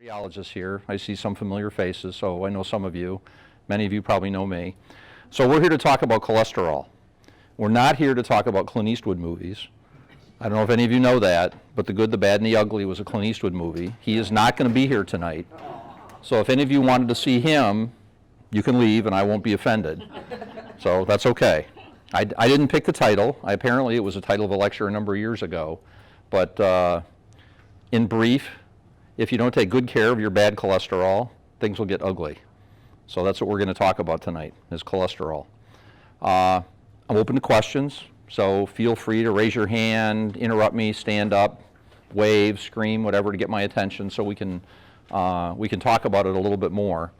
Cardiologists here. I see some familiar faces, so I know some of you. Many of you probably know me. So we're here to talk about cholesterol. We're not here to talk about Clint Eastwood movies. I don't know if any of you know that, but The Good, the Bad, and the Ugly was a Clint Eastwood movie. He is not going to be here tonight. So if any of you wanted to see him, you can leave and I won't be offended. So that's okay. I didn't pick the title. Apparently it was a title of a lecture a number of years ago. But in brief, if you don't take good care of your bad cholesterol, things will get ugly. So that's what we're going to talk about tonight, is cholesterol. I'm open to questions, so feel free to raise your hand, interrupt me, stand up, wave, scream, whatever to get my attention so we can talk about it a little bit more.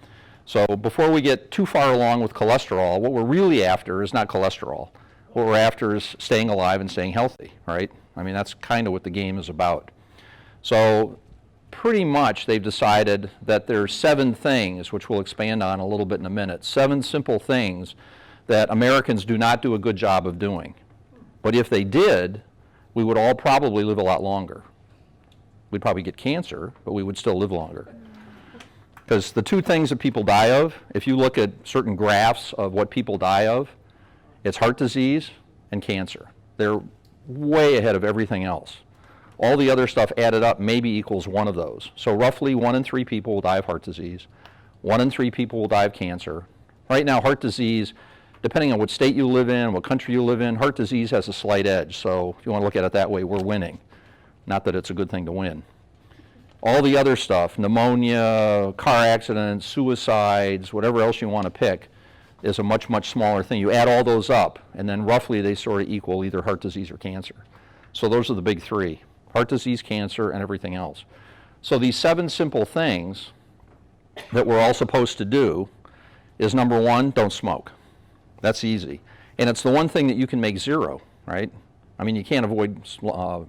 So before we get too far along with cholesterol, what we're really after is not cholesterol. What we're after is staying alive and staying healthy, right? I mean, that's kind of what the game is about. So pretty much they've decided that there's 7 things, which we'll expand on a little bit in a minute, 7 simple things that Americans do not do a good job of doing. But if they did, we would all probably live a lot longer. We'd probably get cancer, but we would still live longer. Because the 2 things that people die of, if you look at certain graphs of what people die of, it's heart disease and cancer. They're way ahead of everything else. All the other stuff added up maybe equals 1 of those. So roughly 1 in 3 people will die of heart disease. 1 in 3 people will die of cancer. Right now, heart disease, depending on what state you live in, what country you live in, heart disease has a slight edge. So if you want to look at it that way, we're winning. Not that it's a good thing to win. All the other stuff, pneumonia, car accidents, suicides, whatever else you want to pick, is a much, much smaller thing. You add all those up, and then roughly they sort of equal either heart disease or cancer. So those are the big 3. Heart disease, cancer, and everything else. So these 7 simple things that we're all supposed to do is, number 1, don't smoke. That's easy. And it's the one thing that you can make 0, right? I mean, you can't avoid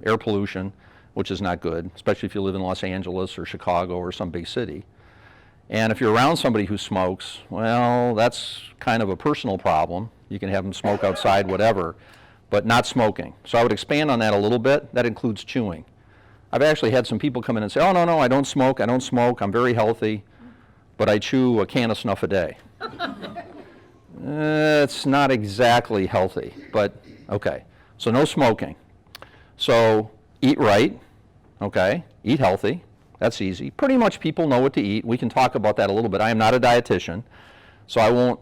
air pollution, which is not good, especially if you live in Los Angeles or Chicago or some big city. And if you're around somebody who smokes, well, that's kind of a personal problem. You can have them smoke outside, whatever, but not smoking. So I would expand on that a little bit. That includes chewing. I've actually had some people come in and say, oh, no, I don't smoke, I'm very healthy, but I chew a can of snuff a day. It's not exactly healthy, but okay. So no smoking. So eat right, okay, eat healthy. That's easy. Pretty much people know what to eat. We can talk about that a little bit. I am not a dietitian, so I won't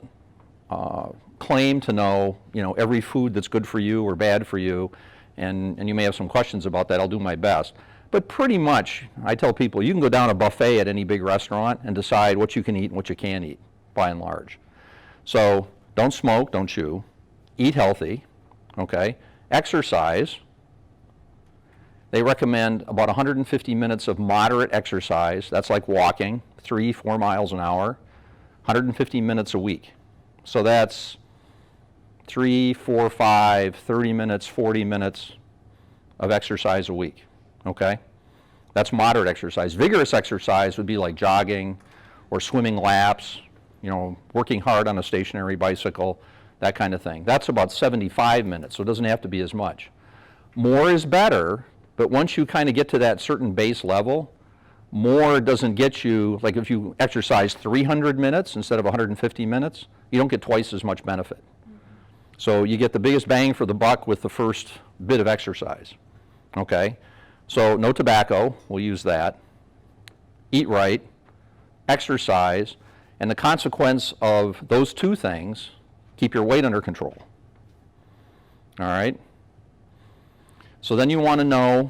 claim to know, every food that's good for you or bad for you, and you may have some questions about that. I'll do my best. But pretty much, I tell people, you can go down a buffet at any big restaurant and decide what you can eat and what you can't eat, by and large. So don't smoke, don't chew, eat healthy, okay? Exercise. They recommend about 150 minutes of moderate exercise. That's like walking, 3-4 miles an hour, 150 minutes a week. So that's 3, 4, 5, 30 minutes, 40 minutes of exercise a week, okay? That's moderate exercise. Vigorous exercise would be like jogging or swimming laps, working hard on a stationary bicycle, that kind of thing. That's about 75 minutes, so it doesn't have to be as much. More is better, but once you kind of get to that certain base level, more doesn't get you, like if you exercise 300 minutes instead of 150 minutes, you don't get twice as much benefit. So you get the biggest bang for the buck with the first bit of exercise, okay? So no tobacco, we'll use that. Eat right, exercise, and the consequence of those 2 things, keep your weight under control, all right? So then you want to know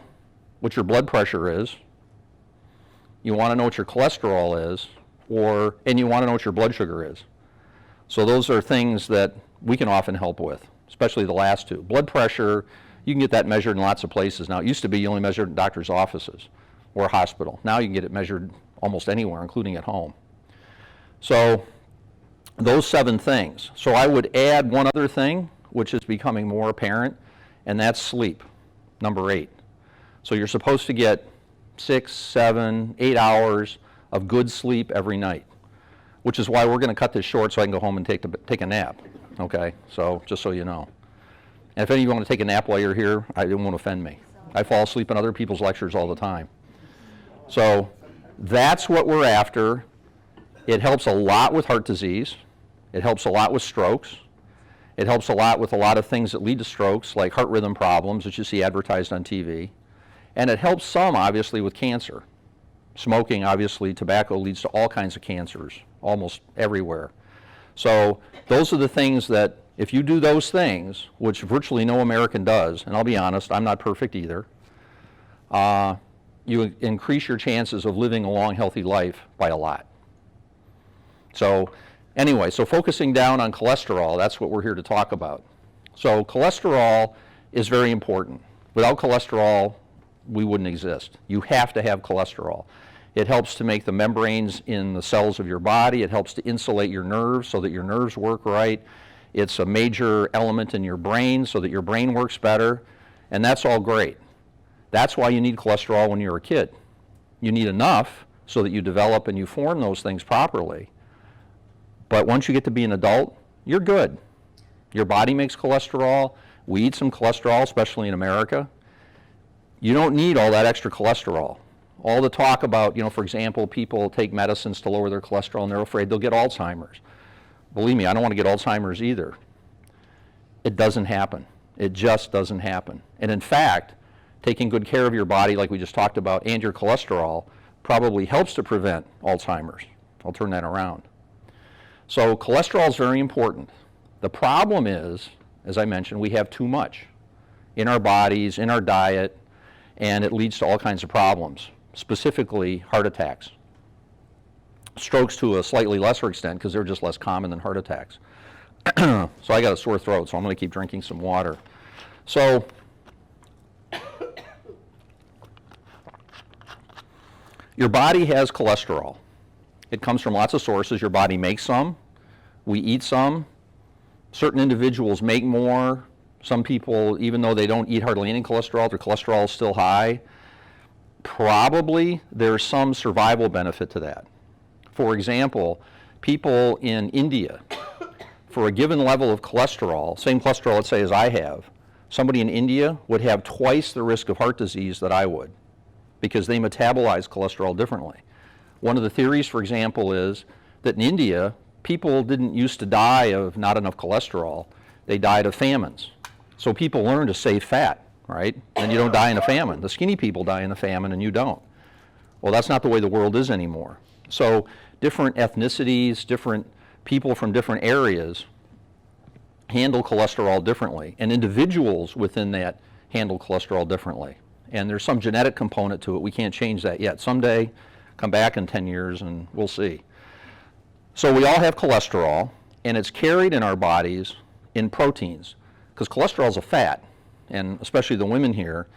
what your blood pressure is, you want to know what your cholesterol is, and you want to know what your blood sugar is. So those are things that we can often help with, especially the last 2. Blood pressure, you can get that measured in lots of places now. It used to be you only measured in doctor's offices or a hospital. Now you can get it measured almost anywhere, including at home. So those 7 things. So I would add one other thing, which is becoming more apparent, and that's sleep, number 8. So you're supposed to get 6, 7, 8 hours of good sleep every night, which is why we're going to cut this short so I can go home and take a nap, okay? So just so you know. And if any of you want to take a nap while you're here, it won't offend me. I fall asleep in other people's lectures all the time. So That's what we're after. It helps a lot with heart disease. It helps a lot with strokes. It helps a lot with a lot of things that lead to strokes, like heart rhythm problems that you see advertised on TV. And it helps some, obviously, with cancer. Smoking, obviously, tobacco leads to all kinds of cancers, almost everywhere. So those are the things that, if you do those things, which virtually no American does, and I'll be honest, I'm not perfect either, you increase your chances of living a long, healthy life by a lot. So anyway, so focusing down on cholesterol, that's what we're here to talk about. So cholesterol is very important. Without cholesterol, we wouldn't exist. You have to have cholesterol. It helps to make the membranes in the cells of your body. It helps to insulate your nerves so that your nerves work right. It's a major element in your brain so that your brain works better, and that's all great. That's why you need cholesterol when you're a kid. You need enough so that you develop and you form those things properly. But once you get to be an adult, you're good. Your body makes cholesterol. We eat some cholesterol, especially in America. You don't need all that extra cholesterol. All the talk about, for example, people take medicines to lower their cholesterol and they're afraid they'll get Alzheimer's. Believe me, I don't want to get Alzheimer's either. It doesn't happen. It just doesn't happen. And in fact, taking good care of your body, like we just talked about, and your cholesterol probably helps to prevent Alzheimer's. I'll turn that around. So cholesterol is very important. The problem is, as I mentioned, we have too much in our bodies, in our diet, and it leads to all kinds of problems, specifically heart attacks. Strokes to a slightly lesser extent because they're just less common than heart attacks. So I got a sore throat, so I'm going to keep drinking some water. So your body has cholesterol. It comes from lots of sources. Your body makes some. We eat some. Certain individuals make more. Some people, even though they don't eat hardly any cholesterol, their cholesterol is still high. Probably there's some survival benefit to that. For example, people in India, for a given level of cholesterol, same cholesterol, let's say, as I have, somebody in India would have twice the risk of heart disease that I would because they metabolize cholesterol differently. One of the theories, for example, is that in India, people didn't used to die of not enough cholesterol. They died of famines. So people learn to save fat, right? And you don't die in a famine. The skinny people die in a famine and you don't. Well, that's not the way the world is anymore. So different ethnicities, different people from different areas handle cholesterol differently. And individuals within that handle cholesterol differently. And there's some genetic component to it. We can't change that yet. Someday, come back in 10 years and we'll see. So we all have cholesterol, and it's carried in our bodies in proteins. Because cholesterol is a fat, and especially the women here,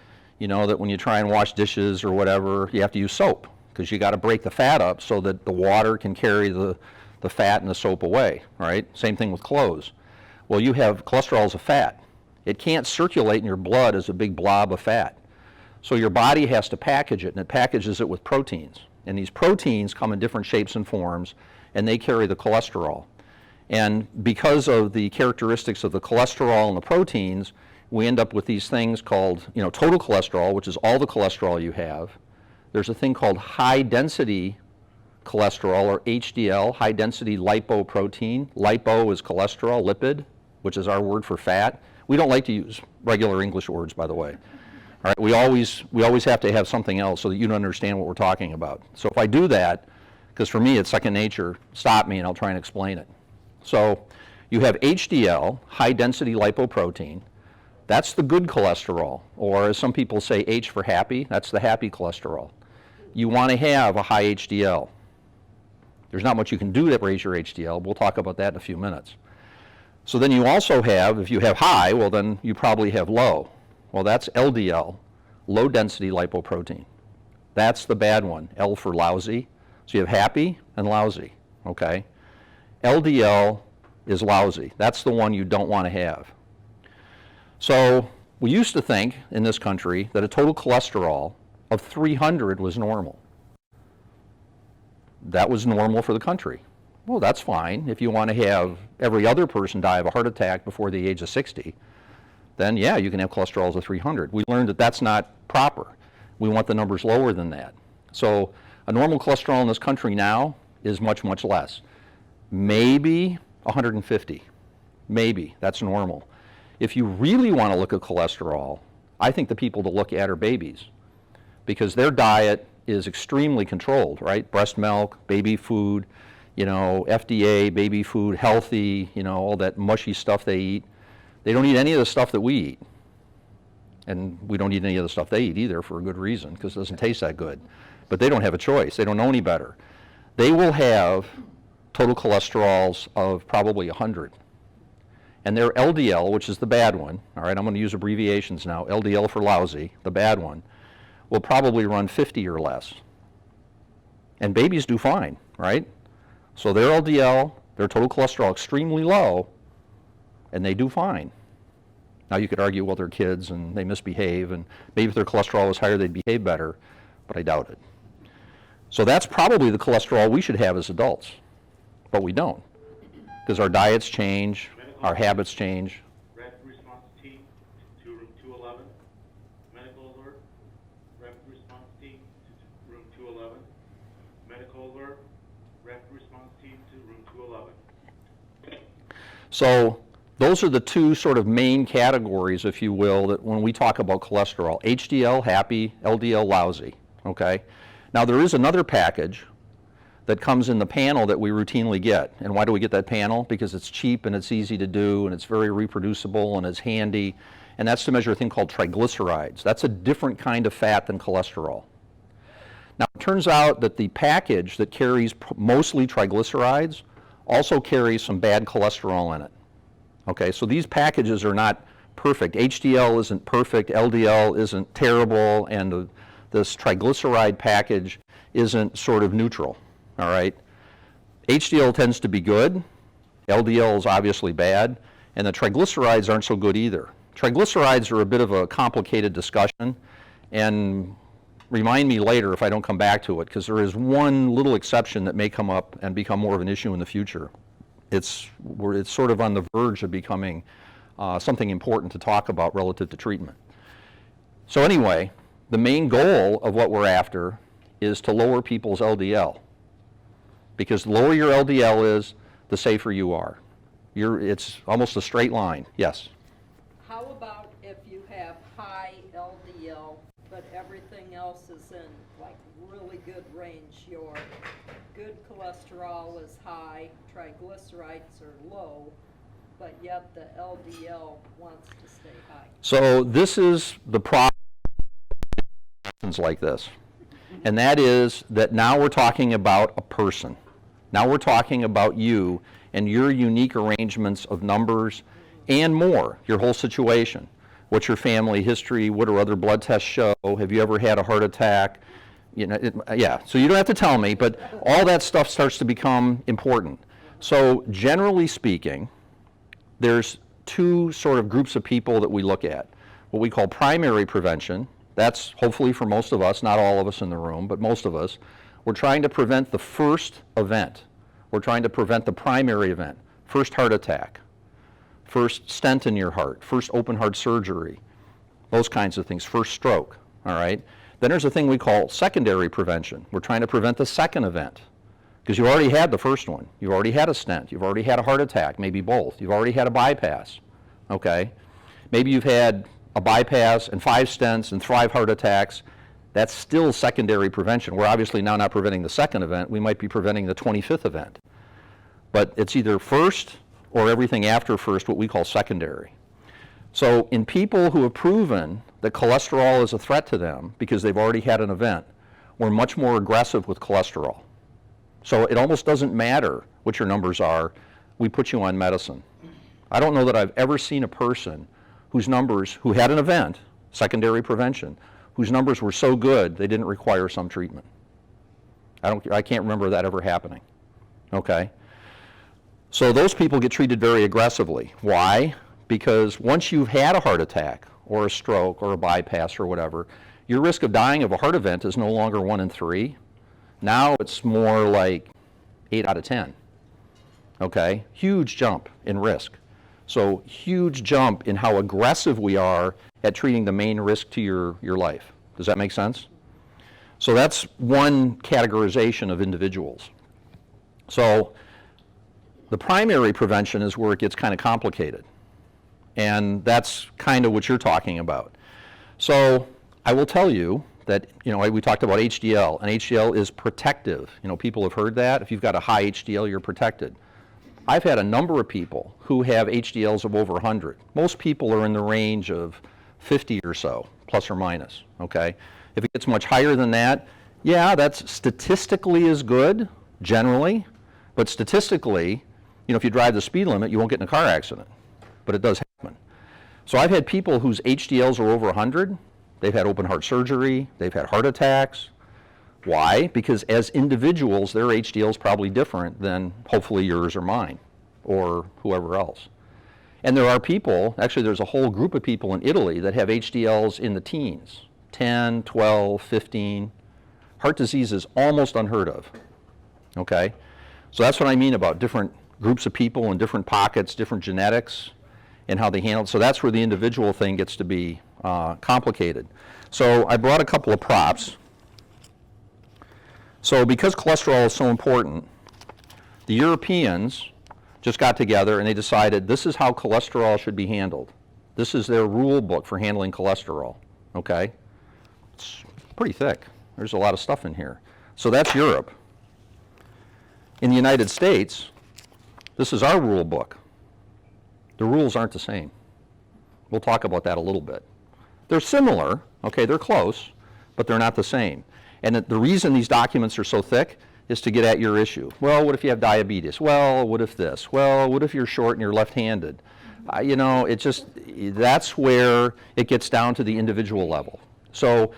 you know that when you try and wash dishes or whatever, you have to use soap, because you got to break the fat up so that the water can carry the fat and the soap away, right? Same thing with clothes. Well, you have cholesterol as a fat. It can't circulate in your blood as a big blob of fat. So your body has to package it, and it packages it with proteins. And these proteins come in different shapes and forms, and they carry the cholesterol. And because of the characteristics of the cholesterol and the proteins, we end up with these things called, total cholesterol, which is all the cholesterol you have. There's a thing called high-density cholesterol, or HDL, high-density lipoprotein. Lipo is cholesterol, lipid, which is our word for fat. We don't like to use regular English words, by the way. All right, we always have to have something else so that you don't understand what we're talking about. So if I do that, because for me it's second nature, stop me and I'll try and explain it. So you have HDL, high-density lipoprotein. That's the good cholesterol, or as some people say, H for happy, that's the happy cholesterol. You want to have a high HDL. There's not much you can do to raise your HDL. We'll talk about that in a few minutes. So then you also have, if you have high, well then you probably have low. Well, that's LDL, low-density lipoprotein. That's the bad one, L for lousy. So you have happy and lousy, okay? LDL is lousy. That's the one you don't want to have. So we used to think in this country that a total cholesterol of 300 was normal. That was normal for the country. Well, that's fine. If you want to have every other person die of a heart attack before the age of 60, then yeah, you can have cholesterols of 300. We learned that that's not proper. We want the numbers lower than that. So A normal cholesterol in this country now is much, much less. Maybe 150. Maybe. That's normal. If you really want to look at cholesterol, I think the people to look at are babies, because their diet is extremely controlled, right? Breast milk, baby food, you know, FDA, baby food, healthy, you know, all that mushy stuff they eat. They don't eat any of the stuff that we eat. And we don't eat any of the stuff they eat either, for a good reason, because it doesn't taste that good. But they don't have a choice. They don't know any better. They will have total cholesterols of probably 100. And their LDL, which is the bad one, all right, I'm going to use abbreviations now, LDL for lousy, the bad one, will probably run 50 or less. And babies do fine, right? So their LDL, their total cholesterol, extremely low, and they do fine. Now you could argue, well, they're kids and they misbehave, and maybe if their cholesterol was higher, they'd behave better, but I doubt it. So that's probably the cholesterol we should have as adults, but we don't, because our diets change, our habits change. Rapid response team to room 211. Medical alert. Rapid response team to room 211. Medical alert. Rapid response team to room 211. So those are the two sort of main categories, if you will, that when we talk about cholesterol. HDL, happy, LDL, lousy, okay? Now there is another package that comes in the panel that we routinely get. And why do we get that panel? Because it's cheap and it's easy to do and it's very reproducible and it's handy. And that's to measure a thing called triglycerides. That's a different kind of fat than cholesterol. Now it turns out that the package that carries mostly triglycerides also carries some bad cholesterol in it. Okay, so these packages are not perfect. HDL isn't perfect, LDL isn't terrible, and this triglyceride package isn't sort of neutral, all right? HDL tends to be good, LDL is obviously bad, and the triglycerides aren't so good either. Triglycerides are a bit of a complicated discussion, and remind me later if I don't come back to it, because there is one little exception that may come up and become more of an issue in the future. It's sort of on the verge of becoming something important to talk about relative to treatment. So anyway, the main goal of what we're after is to lower people's LDL. Because the lower your LDL is, the safer you are. It's almost a straight line. Yes? How about if you have high LDL, but everything else is in like really good range? Your good cholesterol is high, triglycerides are low, but yet the LDL wants to stay high. So this is the problem like this. And that is that now we're talking about a person. Now we're talking about you and your unique arrangements of numbers and more, your whole situation. What's your family history? What do other blood tests show? Have you ever had a heart attack? You know, yeah, so you don't have to tell me, but all that stuff starts to become important. So generally speaking, there's two sort of groups of people that we look at. What we call primary prevention. That's hopefully for most of us, not all of us in the room, but most of us. We're trying to prevent the first event. We're trying to prevent the primary event. First heart attack, first stent in your heart, first open heart surgery, those kinds of things, first stroke, all right? Then there's a thing we call secondary prevention. We're trying to prevent the second event, because you already had the first one. You already had a stent. You've already had a heart attack, maybe both. You've already had a bypass, okay? Maybe you've had a bypass and 5 stents and 5 heart attacks. That's still secondary prevention. We're obviously now not preventing the second event. We might be preventing the 25th event. But it's either first or everything after first, what we call secondary. So in people who have proven that cholesterol is a threat to them because they've already had an event, we're much more aggressive with cholesterol. So it almost doesn't matter what your numbers are. We put you on medicine. I don't know that I've ever seen a person whose numbers, who had an event, secondary prevention, whose numbers were so good they didn't require some treatment. I can't remember that ever happening, okay? So those people get treated very aggressively. Why? Because once you've had a heart attack or a stroke or a bypass or whatever, your risk of dying of a heart event is no longer 1 in 3. Now it's more like 8 out of 10, okay? Huge jump in risk. So huge jump in how aggressive we are at treating the main risk to your life. Does that make sense? So that's one categorization of individuals. So the primary prevention is where it gets kind of complicated. And that's kind of what you're talking about. So I will tell you that, we talked about HDL, and HDL is protective. People have heard that. If you've got a high HDL, you're protected. I've had a number of people who have HDLs of over 100. Most people are in the range of 50 or so, plus or minus, okay? If it gets much higher than that, yeah, that's statistically is good, generally, but statistically, if you drive the speed limit, you won't get in a car accident, but it does happen. So I've had people whose HDLs are over 100, they've had open heart surgery, they've had heart attacks. Why? Because as individuals, their HDL is probably different than hopefully yours or mine or whoever else. And there are people, actually there's a whole group of people in Italy that have HDLs in the teens, 10, 12, 15. Heart disease is almost unheard of, okay? So that's what I mean about different groups of people in different pockets, different genetics, and how they handle it. So that's where the individual thing gets to be complicated. So I brought a couple of props. So because cholesterol is so important, the Europeans just got together and they decided this is how cholesterol should be handled. This is their rule book for handling cholesterol, okay? It's pretty thick. There's a lot of stuff in here. So that's Europe. In the United States, this is our rule book. The rules aren't the same. We'll talk about that a little bit. They're similar, okay, they're close, but they're not the same. And the reason these documents are so thick is to get at your issue. Well, what if you have diabetes? Well, what if this? Well, what if you're short and you're left-handed? That's where it gets down to the individual level. So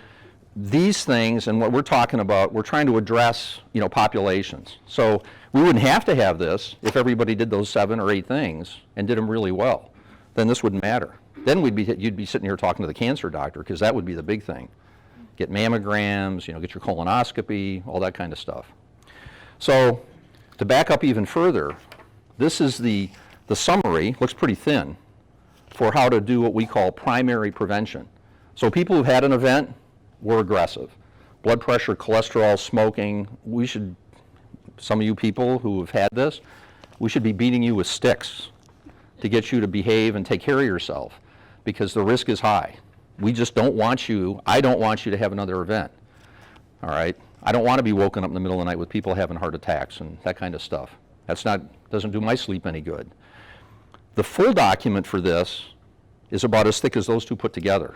these things and what we're talking about, we're trying to address, populations. So we wouldn't have to have this if everybody did those 7 or 8 things and did them really well. Then this wouldn't matter. Then you'd be sitting here talking to the cancer doctor, because that would be the big thing. Get mammograms, get your colonoscopy, all that kind of stuff. So to back up even further, this is the summary, looks pretty thin, for how to do what we call primary prevention. So people who've had an event were aggressive. Blood pressure, cholesterol, smoking, some of you people who have had this, we should be beating you with sticks to get you to behave and take care of yourself, because the risk is high. We just don't want you, I don't want you to have another event, all right? I don't want to be woken up in the middle of the night with people having heart attacks and that kind of stuff. Doesn't do my sleep any good. The full document for this is about as thick as those two put together.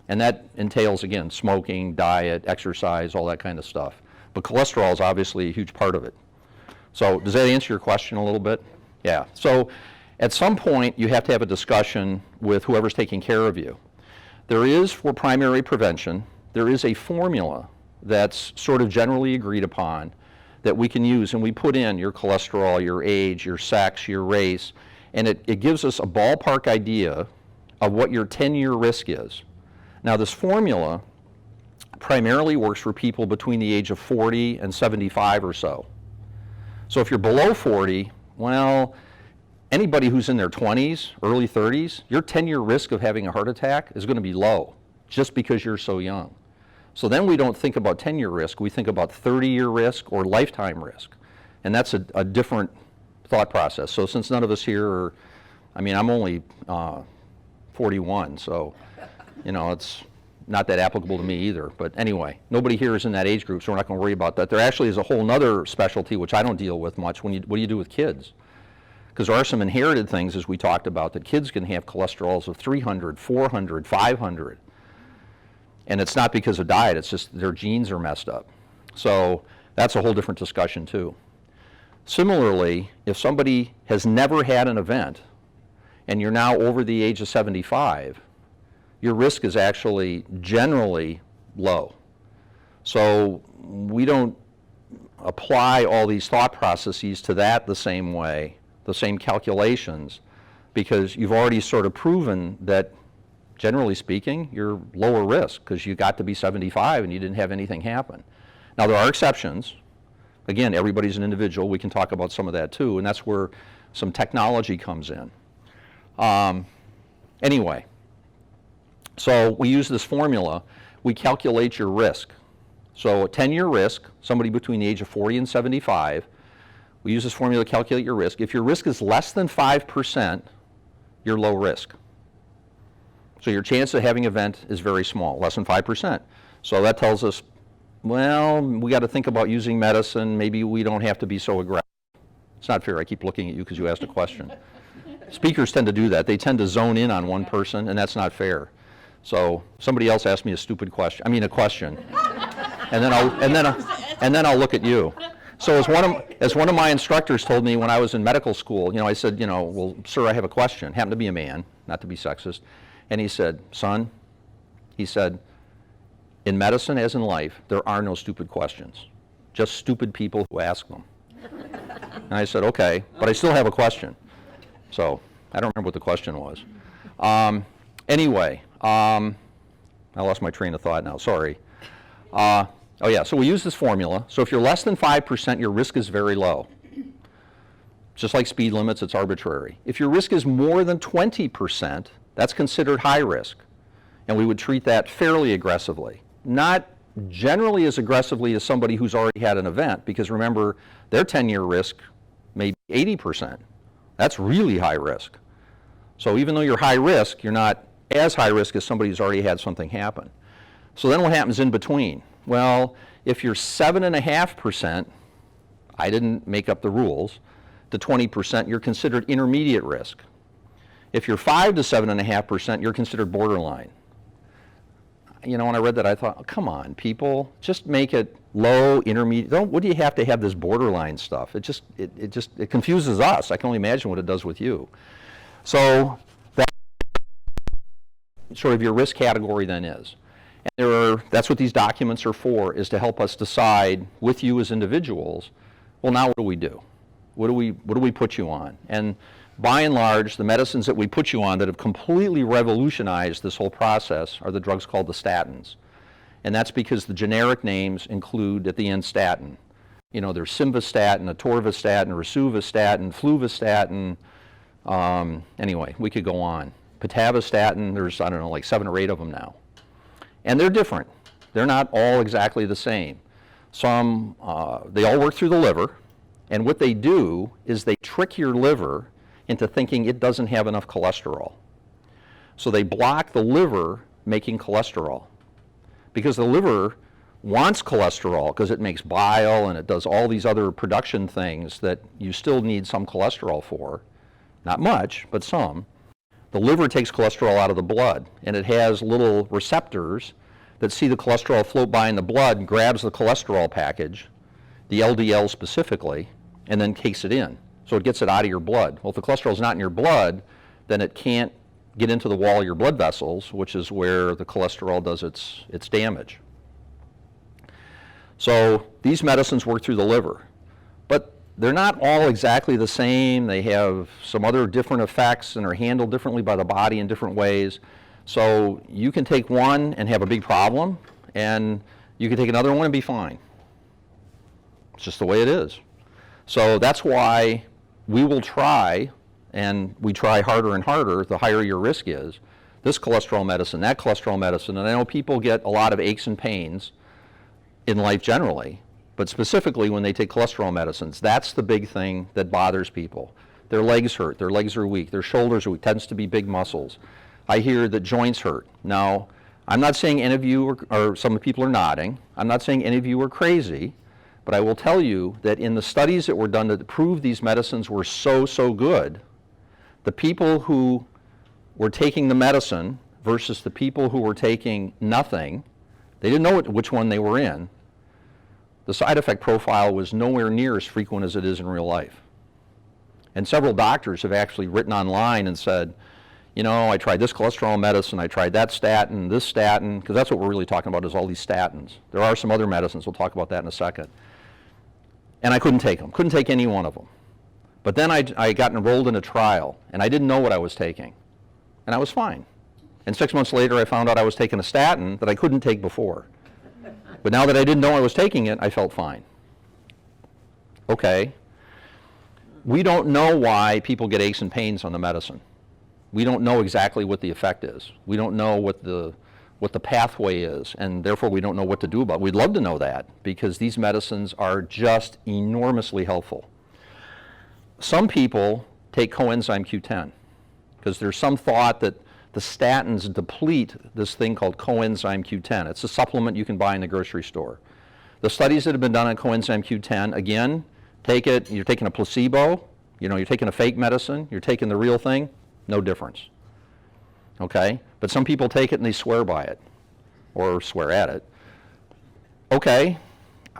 And that entails, again, smoking, diet, exercise, all that kind of stuff. But cholesterol is obviously a huge part of it. So does that answer your question a little bit? Yeah. So at some point, you have to have a discussion with whoever's taking care of you. There is, for primary prevention, there is a formula that's sort of generally agreed upon that we can use, and we put in your cholesterol, your age, your sex, your race, and it gives us a ballpark idea of what your 10-year risk is. Now, this formula primarily works for people between the age of 40 and 75 or so. So if you're below 40, well, anybody who's in their 20s, early 30s, your 10-year risk of having a heart attack is going to be low just because you're so young. So then we don't think about 10-year risk, we think about 30-year risk or lifetime risk. And that's a different thought process. So since none of us here are, I'm only 41, so it's not that applicable to me either. But anyway, nobody here is in that age group, so we're not going to worry about that. There actually is a whole other specialty, which I don't deal with much. What do you do with kids? Because there are some inherited things, as we talked about, that kids can have cholesterols of 300, 400, 500. And it's not because of diet, it's just their genes are messed up. So that's a whole different discussion too. Similarly, if somebody has never had an event and you're now over the age of 75, your risk is actually generally low. So we don't apply all these thought processes to that the same way, the same calculations, because you've already sort of proven that, generally speaking, you're lower risk because you got to be 75 and you didn't have anything happen. Now, there are exceptions. Again, everybody's an individual. We can talk about some of that too, and that's where some technology comes in. Anyway, so we use this formula. We calculate your risk. So a 10-year risk, somebody between the age of 40 and 75, we use this formula to calculate your risk. If your risk is less than 5%, you're low risk. So your chance of having an event is very small, less than 5%. So that tells us, well, we got to think about using medicine. Maybe we don't have to be so aggressive. It's not fair. I keep looking at you because you asked a question. Speakers tend to do that. They tend to zone in on one person, and that's not fair. So somebody else asked me a stupid question. I mean, a question, and then I'll look at you. So as one of my instructors told me when I was in medical school, you know, I said, you know, well, sir, I have a question. Happened to be a man, not to be sexist, and he said, son, he said, in medicine as in life, there are no stupid questions, just stupid people who ask them. And I said, okay, but I still have a question. So I don't remember what the question was. Anyway, I lost my train of thought now, sorry. Oh yeah, so we use this formula. So if you're less than 5%, your risk is very low. Just like speed limits, it's arbitrary. If your risk is more than 20%, that's considered high risk. And we would treat that fairly aggressively. Not generally as aggressively as somebody who's already had an event, because remember, their 10-year risk may be 80%. That's really high risk. So even though you're high risk, you're not as high risk as somebody who's already had something happen. So then what happens in between? Well, if you're 7.5%, I didn't make up the rules, to 20%, you're considered intermediate risk. If you're 5 to 7.5%, you're considered borderline. You know, when I read that, I thought, oh, come on, people, just make it low, intermediate. What do you have to have this borderline stuff? It confuses us. I can only imagine what it does with you. So that's sort of your risk category then is. And that's what these documents are for, is to help us decide with you as individuals, well, now what do we do? What do we put you on? And by and large, the medicines that we put you on that have completely revolutionized this whole process are the drugs called the statins. And that's because the generic names include at the end statin. You know, there's simvastatin, atorvastatin, rosuvastatin, fluvastatin. Anyway, we could go on. Pitavastatin, there's, I don't know, like 7 or 8 of them now. And they're different. They're not all exactly the same. Some, they all work through the liver. And what they do is they trick your liver into thinking it doesn't have enough cholesterol. So they block the liver making cholesterol. Because the liver wants cholesterol because it makes bile and it does all these other production things that you still need some cholesterol for. Not much, but some. The liver takes cholesterol out of the blood, and it has little receptors that see the cholesterol float by in the blood and grabs the cholesterol package, the LDL specifically, and then takes it in. So it gets it out of your blood. Well, if the cholesterol is not in your blood, then it can't get into the wall of your blood vessels, which is where the cholesterol does its damage. So these medicines work through the liver, but they're not all exactly the same. They have some other different effects and are handled differently by the body in different ways. So you can take one and have a big problem, and you can take another one and be fine. It's just the way it is. So that's why we will try, and we try harder and harder the higher your risk is, this cholesterol medicine, that cholesterol medicine. And I know people get a lot of aches and pains in life generally, but specifically when they take cholesterol medicines, that's the big thing that bothers people. Their legs hurt, their legs are weak, their shoulders are weak, tends to be big muscles. I hear that joints hurt. Now, I'm not saying any of you, or some people are nodding, I'm not saying any of you are crazy, but I will tell you that in the studies that were done that proved these medicines were so good, the people who were taking the medicine versus the people who were taking nothing, they didn't know which one they were in. The side effect profile was nowhere near as frequent as it is in real life. And several doctors have actually written online and said, you know, I tried this cholesterol medicine, I tried that statin, this statin, because that's what we're really talking about is all these statins. There are some other medicines, we'll talk about that in a second. And I couldn't take them, couldn't take any one of them. But then I got enrolled in a trial, and I didn't know what I was taking. And I was fine. And 6 months later, I found out I was taking a statin that I couldn't take before. But now that I didn't know I was taking it, I felt fine. Okay. We don't know why people get aches and pains on the medicine. We don't know exactly what the effect is. We don't know what the what the pathway is, and therefore we don't know what to do about it. We'd love to know that, because these medicines are just enormously helpful. Some people take coenzyme Q10 because there's some thought that the statins deplete this thing called coenzyme Q10. It's a supplement you can buy in the grocery store. The studies that have been done on coenzyme Q10, again, take it, you're taking a placebo, you're taking a fake medicine, you're taking the real thing, no difference. Okay? But some people take it and they swear by it, or swear at it. Okay,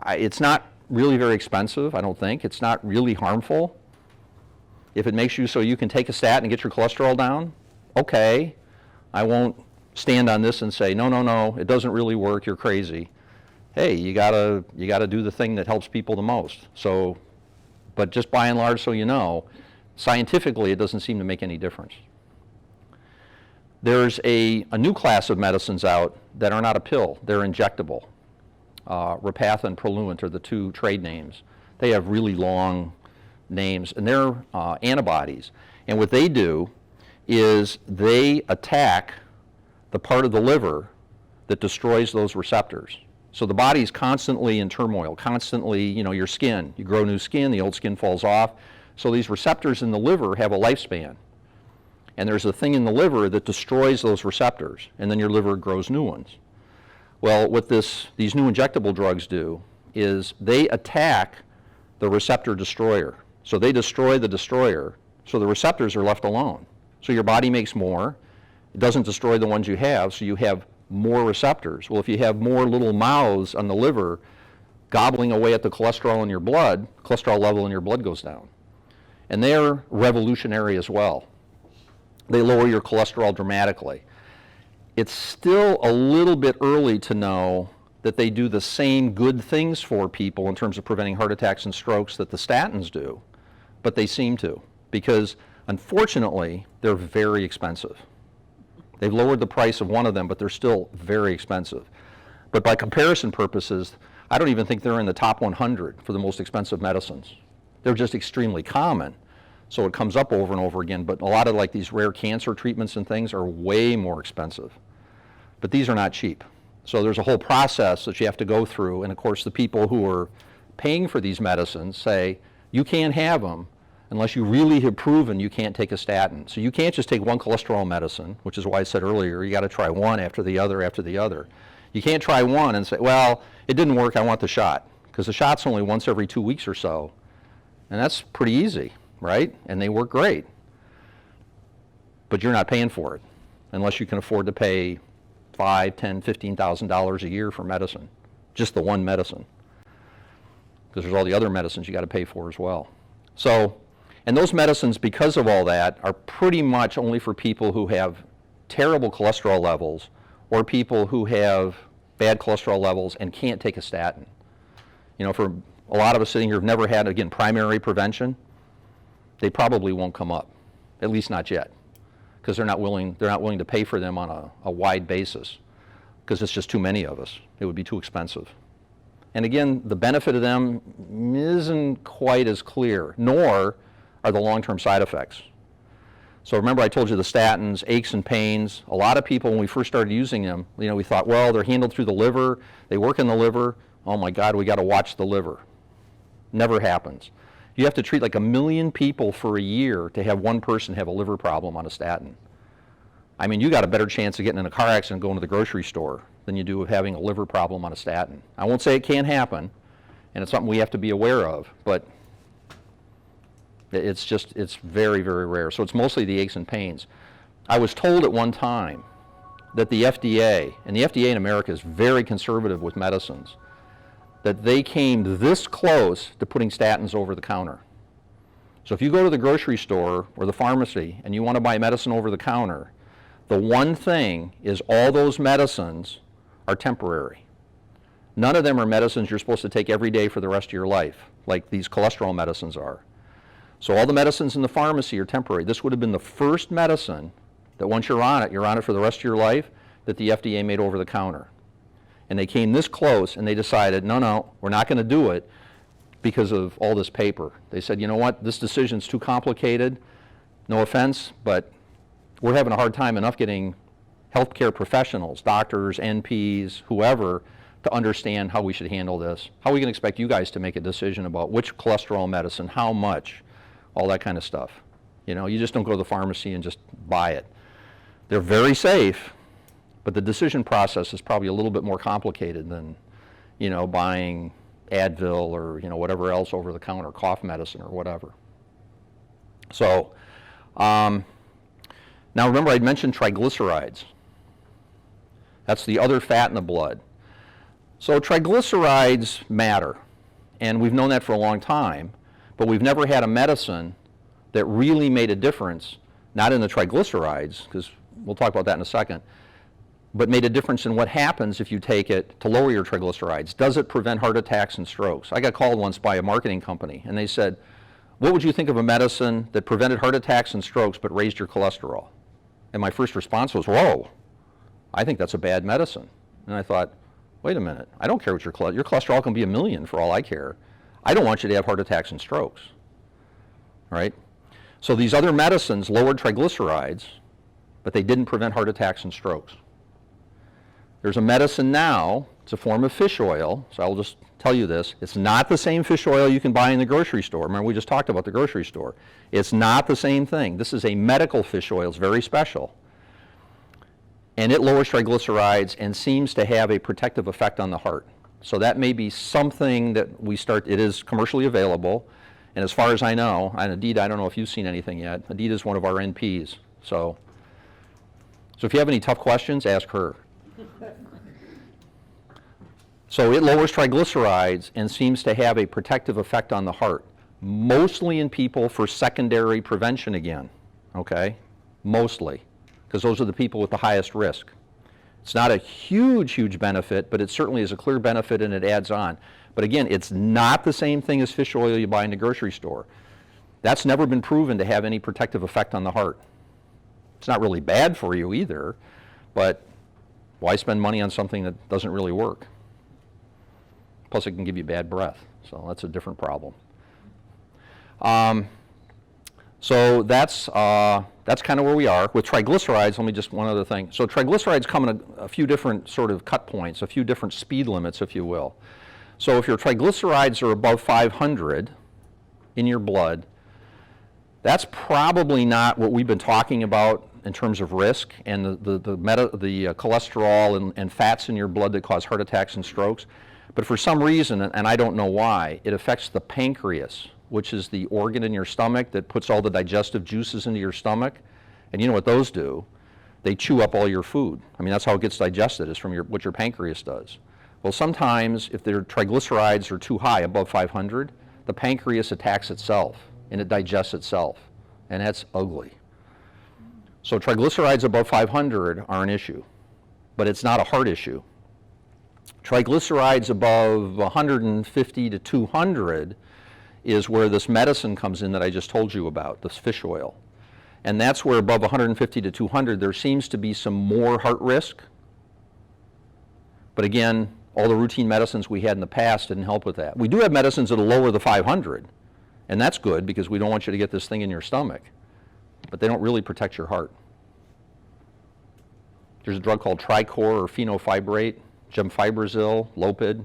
it's not really very expensive, I don't think. It's not really harmful. If it makes you so you can take a statin and get your cholesterol down, okay. I won't stand on this and say, no, it doesn't really work, you're crazy. Hey, you gotta do the thing that helps people the most. So, but just by and large, so you know, scientifically it doesn't seem to make any difference. There's a new class of medicines out that are not a pill, they're injectable. Repatha and Proluent are the two trade names. They have really long names, and they're antibodies. And what they do is they attack the part of the liver that destroys those receptors. So the body's constantly in turmoil, constantly, your skin. You grow new skin, the old skin falls off. So these receptors in the liver have a lifespan. And there's a thing in the liver that destroys those receptors, and then your liver grows new ones. Well, what these new injectable drugs do is they attack the receptor destroyer. So they destroy the destroyer, so the receptors are left alone. So your body makes more. It doesn't destroy the ones you have, so you have more receptors. Well, if you have more little mouths on the liver gobbling away at the cholesterol in your blood, cholesterol level in your blood goes down. And they're revolutionary as well. They lower your cholesterol dramatically. It's still a little bit early to know that they do the same good things for people in terms of preventing heart attacks and strokes that the statins do, but they seem to, because unfortunately, they're very expensive. They've lowered the price of one of them, but they're still very expensive. But by comparison purposes, I don't even think they're in the top 100 for the most expensive medicines. They're just extremely common. So it comes up over and over again, but a lot of these rare cancer treatments and things are way more expensive. But these are not cheap. So there's a whole process that you have to go through, and of course the people who are paying for these medicines say, you can't have them unless you really have proven you can't take a statin. So you can't just take one cholesterol medicine, which is why I said earlier, you gotta try one after the other after the other. You can't try one and say, well, it didn't work, I want the shot. Because the shot's only once every 2 weeks or so. And that's pretty easy, right? And they work great. But you're not paying for it unless you can afford to pay $5,000, $10,000, $15,000 a year for medicine. Just the one medicine. Because there's all the other medicines you got to pay for as well. So, and those medicines, because of all that, are pretty much only for people who have terrible cholesterol levels or people who have bad cholesterol levels and can't take a statin. For a lot of us sitting here who've never had, again, primary prevention, they probably won't come up, at least not yet, because they're not willing to pay for them on a wide basis, because it's just too many of us. It would be too expensive. And again, the benefit of them isn't quite as clear, nor are the long-term side effects. So remember I told you the statins, aches and pains. A lot of people, when we first started using them, we thought, well, they're handled through the liver, they work in the liver, oh my God, we got to watch the liver. Never happens. You have to treat like 1 million people for a year to have one person have a liver problem on a statin. I mean, you got a better chance of getting in a car accident going to the grocery store than you do of having a liver problem on a statin. I won't say it can't happen, and it's something we have to be aware of, but it's very, very rare. So it's mostly the aches and pains. I was told at one time that the FDA, and the FDA in America is very conservative with medicines, that they came this close to putting statins over the counter. So if you go to the grocery store or the pharmacy and you want to buy medicine over the counter, the one thing is all those medicines are temporary. None of them are medicines you're supposed to take every day for the rest of your life, like these cholesterol medicines are. So all the medicines in the pharmacy are temporary. This would have been the first medicine that once you're on it for the rest of your life, that the FDA made over the counter. And they came this close and they decided, no, we're not going to do it because of all this paper. They said, you know what, this decision's too complicated, no offense, but we're having a hard time enough having healthcare professionals, doctors, NPs, whoever, to understand how we should handle this. How are we going to expect you guys to make a decision about which cholesterol medicine, how much, all that kind of stuff? You know, you just don't go to the pharmacy and just buy it. They're very safe, but the decision process is probably a little bit more complicated than, you know, buying Advil or, you know, whatever else over the counter, cough medicine or whatever. So, now remember I'd mentioned triglycerides. That's the other fat in the blood. So triglycerides matter, and we've known that for a long time, but we've never had a medicine that really made a difference, not in the triglycerides, because we'll talk about that in a second, but made a difference in what happens if you take it to lower your triglycerides. Does it prevent heart attacks and strokes? I got called once by a marketing company, and they said, what would you think of a medicine that prevented heart attacks and strokes but raised your cholesterol? And my first response was, whoa, I think that's a bad medicine. And I thought, wait a minute, I don't care what your cholesterol can be 1,000,000 for all I care. I don't want you to have heart attacks and strokes, right? So these other medicines lowered triglycerides, but they didn't prevent heart attacks and strokes. There's a medicine now, it's a form of fish oil, so I'll just tell you this. It's not the same fish oil you can buy in the grocery store. Remember, we just talked about the grocery store. It's not the same thing. This is a medical fish oil. It's very special. And it lowers triglycerides and seems to have a protective effect on the heart. So that may be something that it is commercially available. And as far as I know, and Adita, I don't know if you've seen anything yet. Adita is one of our NPs. So if you have any tough questions, ask her. So it lowers triglycerides and seems to have a protective effect on the heart, mostly in people for secondary prevention again, okay? Mostly, because those are the people with the highest risk. It's not a huge benefit, but it certainly is a clear benefit and it adds on. But again, it's not the same thing as fish oil you buy in the grocery store. That's never been proven to have any protective effect on the heart. It's not really bad for you either, but why spend money on something that doesn't really work? Plus it can give you bad breath, so that's a different problem. So that's kind of where we are. With triglycerides, let me just, one other thing. So triglycerides come in a few different sort of cut points, a few different speed limits, if you will. So if your triglycerides are above 500 in your blood, that's probably not what we've been talking about in terms of risk and the cholesterol and fats in your blood that cause heart attacks and strokes. But for some reason, and I don't know why, it affects the pancreas, which is the organ in your stomach that puts all the digestive juices into your stomach. And you know what those do? They chew up all your food. I mean, that's how it gets digested, is from what your pancreas does. Well, sometimes if their triglycerides are too high, above 500, the pancreas attacks itself and it digests itself, and that's ugly. So triglycerides above 500 are an issue, but it's not a heart issue. Triglycerides above 150 to 200 is where this medicine comes in that I just told you about, this fish oil. And that's where above 150 to 200 there seems to be some more heart risk. But again, all the routine medicines we had in the past didn't help with that. We do have medicines that will lower the 500, and that's good because we don't want you to get this thing in your stomach. But they don't really protect your heart. There's a drug called Tricor or fenofibrate, gemfibrozil, Lopid.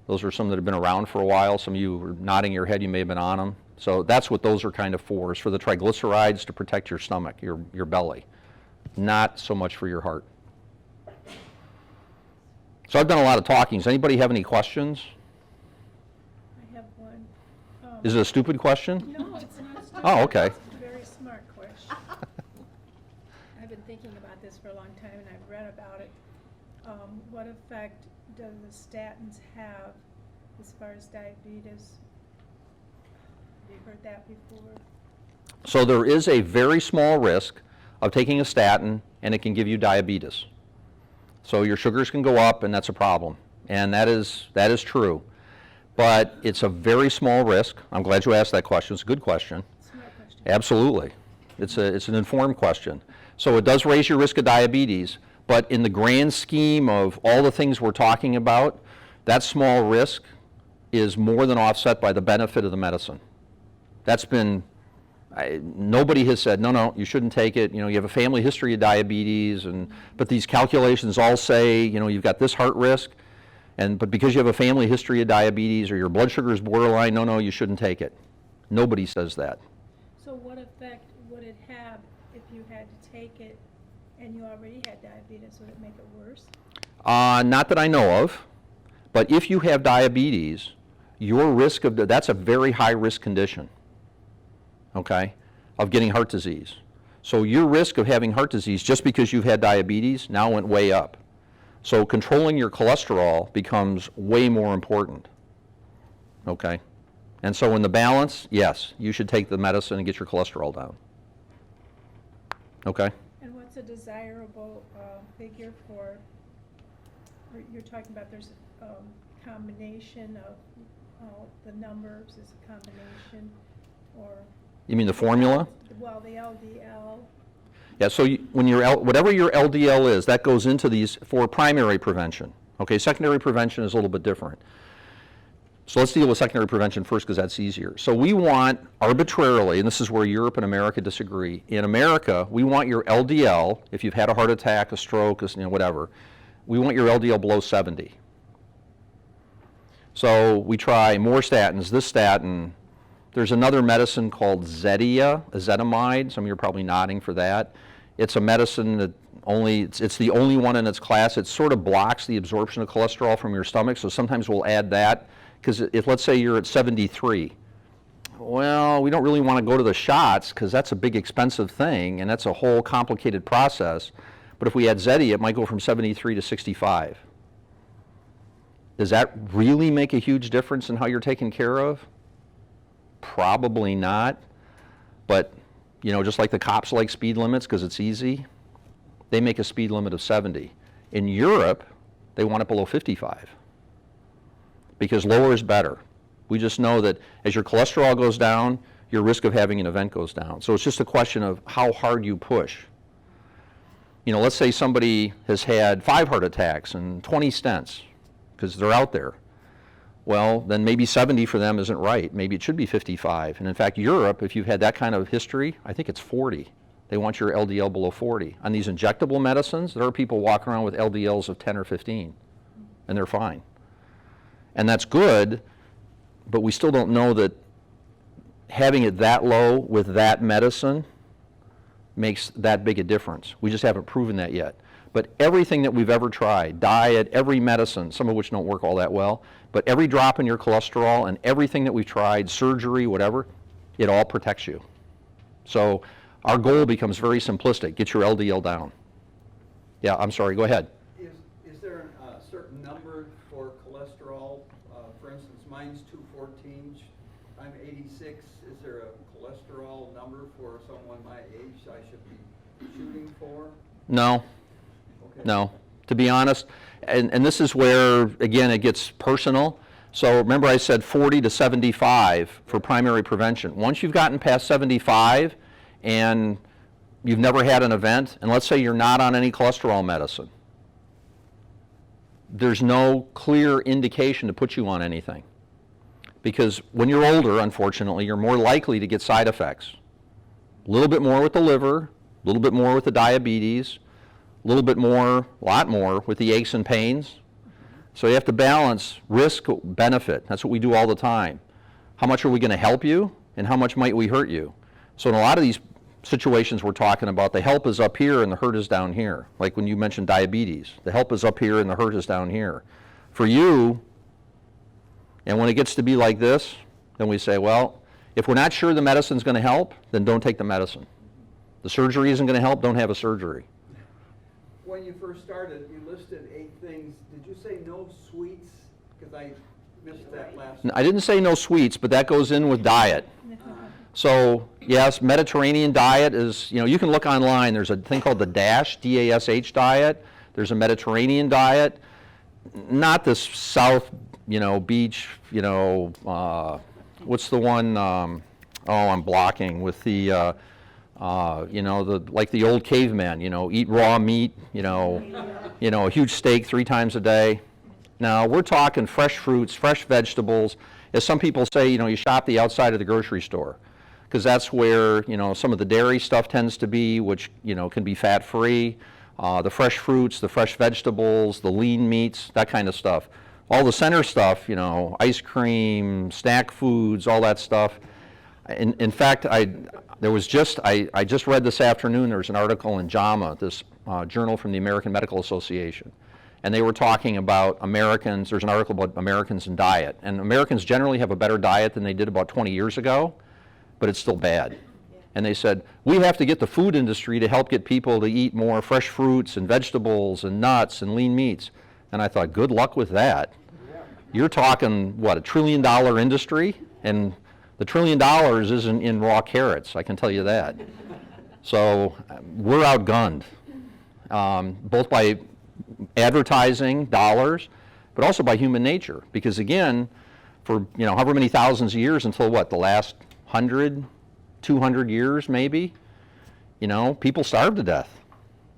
Those are some that have been around for a while. Some of you were nodding your head, you may have been on them. So that's what those are kind of for, is for the triglycerides to protect your stomach, your belly. Not so much for your heart. So I've done a lot of talking. Does anybody have any questions? I have one. Is it a stupid question? No, it's not stupid. Oh, okay. It's a very smart question. I've been thinking about this for a long time, and I've read about it. What effect do the statins have as far as diabetes? Have you heard that before? So there is a very small risk of taking a statin, and it can give you diabetes. So your sugars can go up, and that's a problem. And that is true. But it's a very small risk. I'm glad you asked that question. It's a good question. Smart question. Absolutely. It's an informed question. So it does raise your risk of diabetes, but in the grand scheme of all the things we're talking about, that small risk is more than offset by the benefit of the medicine. That's been Nobody has said, no, you shouldn't take it. You have a family history of diabetes, but these calculations all say, you've got this heart risk, but because you have a family history of diabetes or your blood sugar is borderline, no, you shouldn't take it. Nobody says that. So what effect would it have if you had to take it and you already had diabetes? Would it make it worse? Not that I know of, but if you have diabetes, your risk of, that's a very high risk condition, okay, of getting heart disease. So your risk of having heart disease just because you've had diabetes now went way up. So controlling your cholesterol becomes way more important, okay? And so in the balance, yes, you should take the medicine and get your cholesterol down, okay? And what's a desirable figure for, you're talking about there's a combination of the numbers, is a combination, or? You mean the formula? Well, the LDL. Yeah, so when whatever your LDL is, that goes into these for primary prevention. Okay, secondary prevention is a little bit different. So let's deal with secondary prevention first because that's easier. So we want arbitrarily, and this is where Europe and America disagree. In America, we want your LDL, if you've had a heart attack, a stroke, whatever, we want your LDL below 70. So we try more statins, this statin. There's another medicine called Zeti, ezetimibe. Some of you are probably nodding for that. It's a medicine that it's the only one in its class. It sort of blocks the absorption of cholesterol from your stomach, so sometimes we'll add that. Because if, let's say, you're at 73, well, we don't really want to go to the shots because that's a big expensive thing and that's a whole complicated process. But if we add Zeti, it might go from 73 to 65. Does that really make a huge difference in how you're taken care of? Probably not. But, just like the cops like speed limits because it's easy, they make a speed limit of 70. In Europe, they want it below 55. Because lower is better. We just know that as your cholesterol goes down, your risk of having an event goes down. So it's just a question of how hard you push. Let's say somebody has had 5 heart attacks and 20 stents, because they're out there. Well, then maybe 70 for them isn't right. Maybe it should be 55. And in fact, Europe, if you've had that kind of history, I think it's 40. They want your LDL below 40. On these injectable medicines, there are people walking around with LDLs of 10 or 15, and they're fine. And that's good, but we still don't know that having it that low with that medicine makes that big a difference. We just haven't proven that yet. But everything that we've ever tried, diet, every medicine, some of which don't work all that well, but every drop in your cholesterol and everything that we've tried, surgery, whatever, it all protects you. So our goal becomes very simplistic. Get your LDL down. Yeah, I'm sorry, go ahead. Is there a certain number for cholesterol? For instance, mine's 214. I'm 86. Is there a cholesterol number for someone my age I should be shooting for? No. Okay. No. To be honest, and this is where, again, it gets personal. So remember I said 40 to 75 for primary prevention. Once you've gotten past 75 and you've never had an event, and let's say you're not on any cholesterol medicine, there's no clear indication to put you on anything. Because when you're older, unfortunately, you're more likely to get side effects. A little bit more with the liver, a little bit more with the diabetes, a little bit more, a lot more with the aches and pains. So you have to balance risk, benefit. That's what we do all the time. How much are we going to help you, and how much might we hurt you? So in a lot of these situations we're talking about, the help is up here and the hurt is down here. Like when you mentioned diabetes, the help is up here and the hurt is down here. For you, and when it gets to be like this, then we say, well, if we're not sure the medicine's going to help, then don't take the medicine. The surgery isn't going to help, don't have a surgery. When you first started, you listed 8 things. Did you say no sweets? Because I missed that last. I didn't say no sweets, but that goes in with diet. So yes, Mediterranean diet is, you can look online. There's a thing called the DASH, D-A-S-H diet. There's a Mediterranean diet. Not this South, beach, what's the one, I'm blocking with the, like the old cavemen, eat raw meat, a huge steak 3 times a day. Now, we're talking fresh fruits, fresh vegetables. As some people say, you shop the outside of the grocery store. because that's where, some of the dairy stuff tends to be, which, can be fat-free. The fresh fruits, the fresh vegetables, the lean meats, that kind of stuff. All the center stuff, ice cream, snack foods, all that stuff. In fact, I just read this afternoon, there's an article in JAMA, this journal from the American Medical Association, and they were talking about Americans. There's an article about Americans and diet, and Americans generally have a better diet than they did about 20 years ago, but it's still bad. And they said, we have to get the food industry to help get people to eat more fresh fruits and vegetables and nuts and lean meats. And I thought, good luck with that. You're talking, what, $1 trillion industry? And the $1 trillion isn't in raw carrots, I can tell you that. So we're outgunned, both by advertising dollars, but also by human nature. Because again, for however many thousands of years until what, the last 100, 200 years maybe, people starved to death.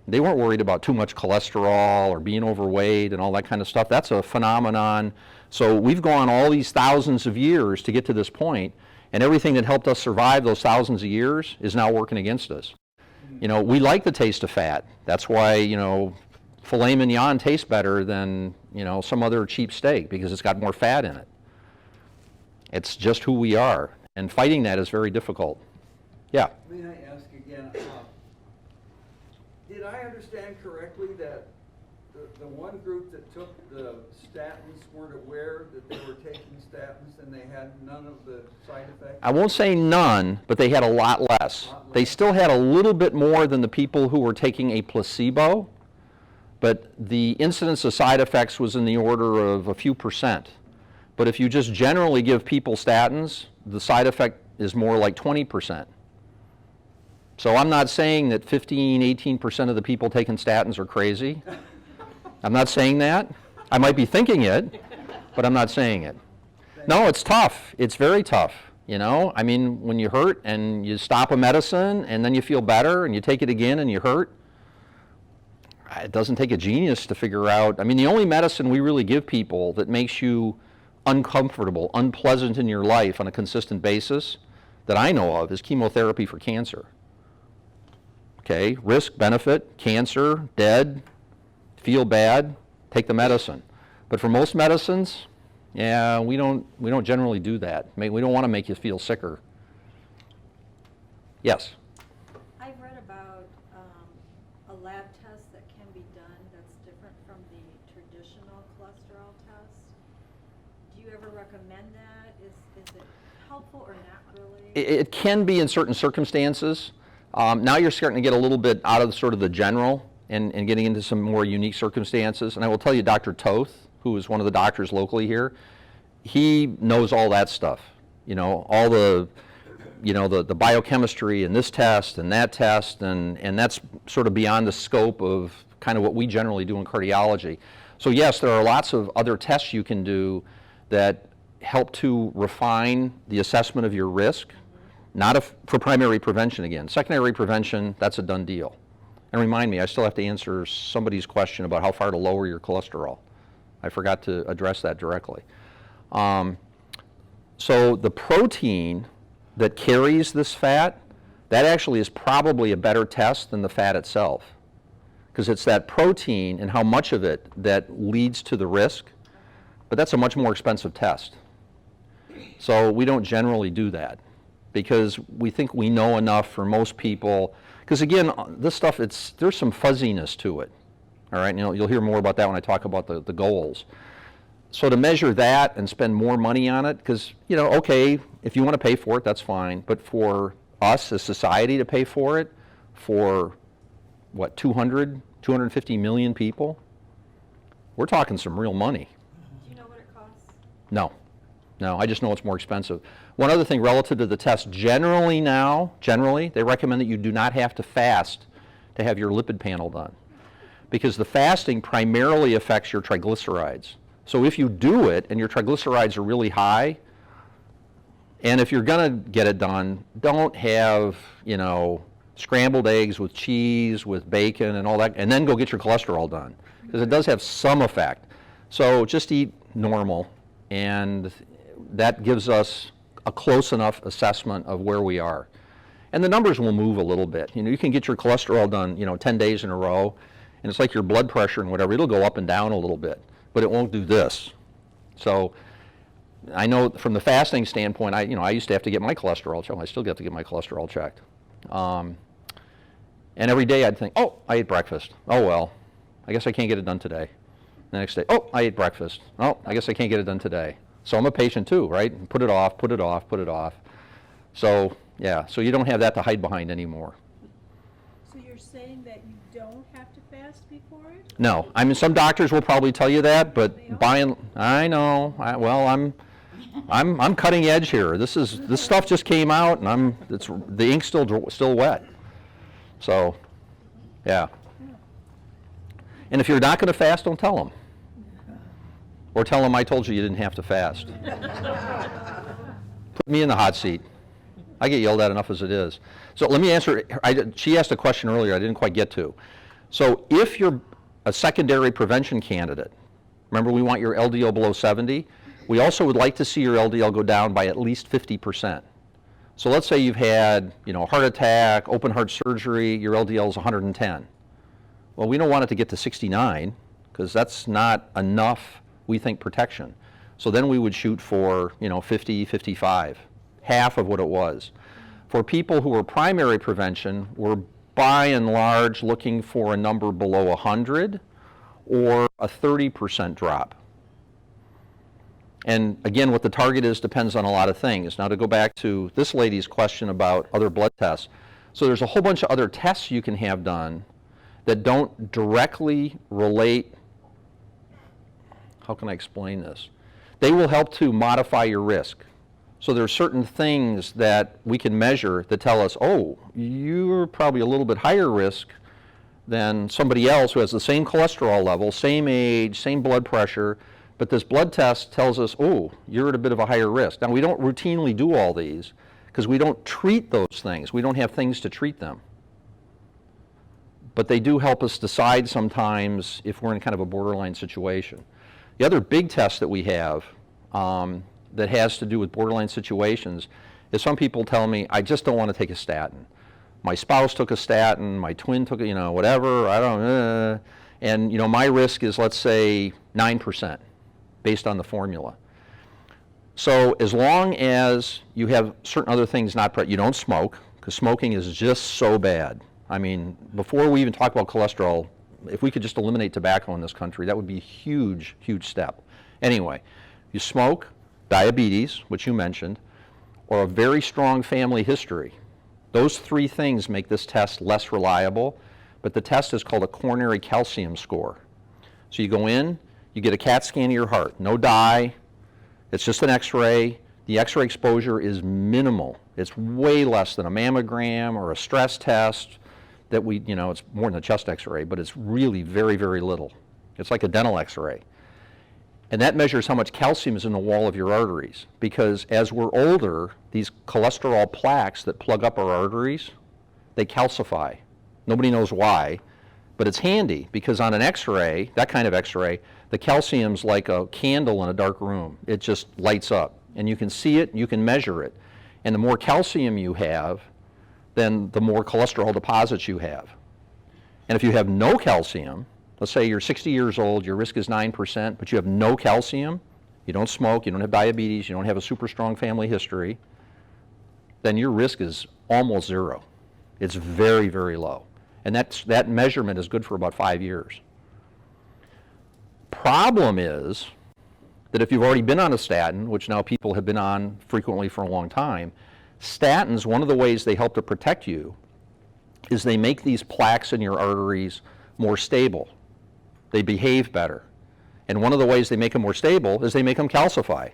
They weren't worried about too much cholesterol or being overweight and all that kind of stuff. That's a phenomenon. So we've gone all these thousands of years to get to this point, and everything that helped us survive those thousands of years is now working against us. We like the taste of fat. That's why, filet mignon tastes better than, some other cheap steak, because it's got more fat in it. It's just who we are, and fighting that is very difficult. Yeah? May I ask again, did I understand correctly that the one group that took the statins weren't aware that they were taking statins and they had none of the side effects? I won't say none, but they had a lot less. They still had a little bit more than the people who were taking a placebo, but the incidence of side effects was in the order of a few percent. But if you just generally give people statins, the side effect is more like 20%. So I'm not saying that 15, 18% of the people taking statins are crazy. I'm not saying that. I might be thinking it, but I'm not saying it. No, it's tough. It's very tough. I mean, when you hurt and you stop a medicine and then you feel better and you take it again and you hurt, it doesn't take a genius to figure out. I mean, the only medicine we really give people that makes you uncomfortable, unpleasant in your life on a consistent basis that I know of is chemotherapy for cancer. Okay, risk, benefit, cancer, dead, feel bad, take the medicine. But for most medicines, yeah, we don't generally do that. We don't want to make you feel sicker. Yes? I've read about a lab test that can be done that's different from the traditional cholesterol test. Do you ever recommend that? Is it helpful or not really? It can be in certain circumstances. Now you're starting to get a little bit out of sort of the general and getting into some more unique circumstances. And I will tell you, Dr. Toth, who is one of the doctors locally here, he knows all that stuff. All the, the biochemistry and this test and that test, and that's sort of beyond the scope of kind of what we generally do in cardiology. So yes, there are lots of other tests you can do that help to refine the assessment of your risk. Not for primary prevention again. Secondary prevention, that's a done deal. And remind me, I still have to answer somebody's question about how far to lower your cholesterol. I forgot to address that directly. So the protein that carries this fat, that actually is probably a better test than the fat itself. Because it's that protein and how much of it that leads to the risk. But that's a much more expensive test. So we don't generally do that, because we think we know enough for most people. Because again, this stuff, there's some fuzziness to it. All right, you'll hear more about that when I talk about the goals. So to measure that and spend more money on it, because, okay, if you want to pay for it, that's fine. But for us as society to pay for it, for what, 250 million people, we're talking some real money. Do you know what it costs? No, I just know it's more expensive. One other thing relative to the test, generally, they recommend that you do not have to fast to have your lipid panel done, because the fasting primarily affects your triglycerides. So if you do it and your triglycerides are really high, and if you're going to get it done, don't have, scrambled eggs with cheese, with bacon and all that, and then go get your cholesterol done, because it does have some effect. So just eat normal, and that gives us a close enough assessment of where we are. And the numbers will move a little bit. You can get your cholesterol done, 10 days in a row, and it's like your blood pressure and whatever. It'll go up and down a little bit, but it won't do this. So I know from the fasting standpoint, I used to have to get my cholesterol checked. I still get to get my cholesterol checked. And every day I'd think, oh, I ate breakfast. Oh, well, I guess I can't get it done today. The next day, oh, I ate breakfast. Oh, I guess I can't get it done today. So I'm a patient too, right? Put it off, put it off, put it off. So, yeah, so you don't have that to hide behind anymore. So you're saying that you don't have to fast before it? No, I mean, some doctors will probably tell you that, but I know, I'm cutting edge here. This stuff just came out, and the ink's still wet. So, yeah. And if you're not going to fast, don't tell them. Or tell them I told you didn't have to fast. Put me in the hot seat. I get yelled at enough as it is. So let me answer. She asked a question earlier I didn't quite get to. So if you're a secondary prevention candidate, remember we want your LDL below 70. We also would like to see your LDL go down by at least 50%. So let's say you've had, a heart attack, open heart surgery, your LDL is 110. Well, we don't want it to get to 69 because that's not enough, we think, protection. So then we would shoot for, 50, 55, half of what it was. For people who are primary prevention, we're by and large looking for a number below 100 or a 30% drop. And again, what the target is depends on a lot of things. Now to go back to this lady's question about other blood tests. So there's a whole bunch of other tests you can have done that don't directly relate. How can I explain this? They will help to modify your risk. So there are certain things that we can measure that tell us, oh, you're probably a little bit higher risk than somebody else who has the same cholesterol level, same age, same blood pressure, but this blood test tells us, oh, you're at a bit of a higher risk. Now, we don't routinely do all these because we don't treat those things. We don't have things to treat them. But they do help us decide sometimes if we're in kind of a borderline situation. The other big test that we have that has to do with borderline situations is some people tell me, I just don't want to take a statin. My spouse took a statin, my twin took it, whatever, I don't, and my risk is, let's say, 9% based on the formula. So as long as you have certain other things you don't smoke, because smoking is just so bad. I mean, before we even talk about cholesterol, if we could just eliminate tobacco in this country, that would be a huge, huge step. Anyway, you smoke, diabetes, which you mentioned, or a very strong family history. Those three things make this test less reliable, but the test is called a coronary calcium score. So you go in, you get a CAT scan of your heart, no dye, it's just an x-ray. The x-ray exposure is minimal. It's way less than a mammogram or a stress test that it's more than a chest x-ray, but it's really very, very little. It's like a dental x-ray. And that measures how much calcium is in the wall of your arteries, because as we're older, these cholesterol plaques that plug up our arteries, they calcify. Nobody knows why, but it's handy because on an x-ray, that kind of x-ray, the calcium's like a candle in a dark room. It just lights up, and you can see it, you can measure it. And the more calcium you have, then the more cholesterol deposits you have. And if you have no calcium, let's say you're 60 years old, your risk is 9%, but you have no calcium, you don't smoke, you don't have diabetes, you don't have a super strong family history, then your risk is almost zero. It's very, very low. And that measurement is good for about 5 years. Problem is that if you've already been on a statin, which now people have been on frequently for a long time, statins, one of the ways they help to protect you is they make these plaques in your arteries more stable. They behave better. And one of the ways they make them more stable is they make them calcify.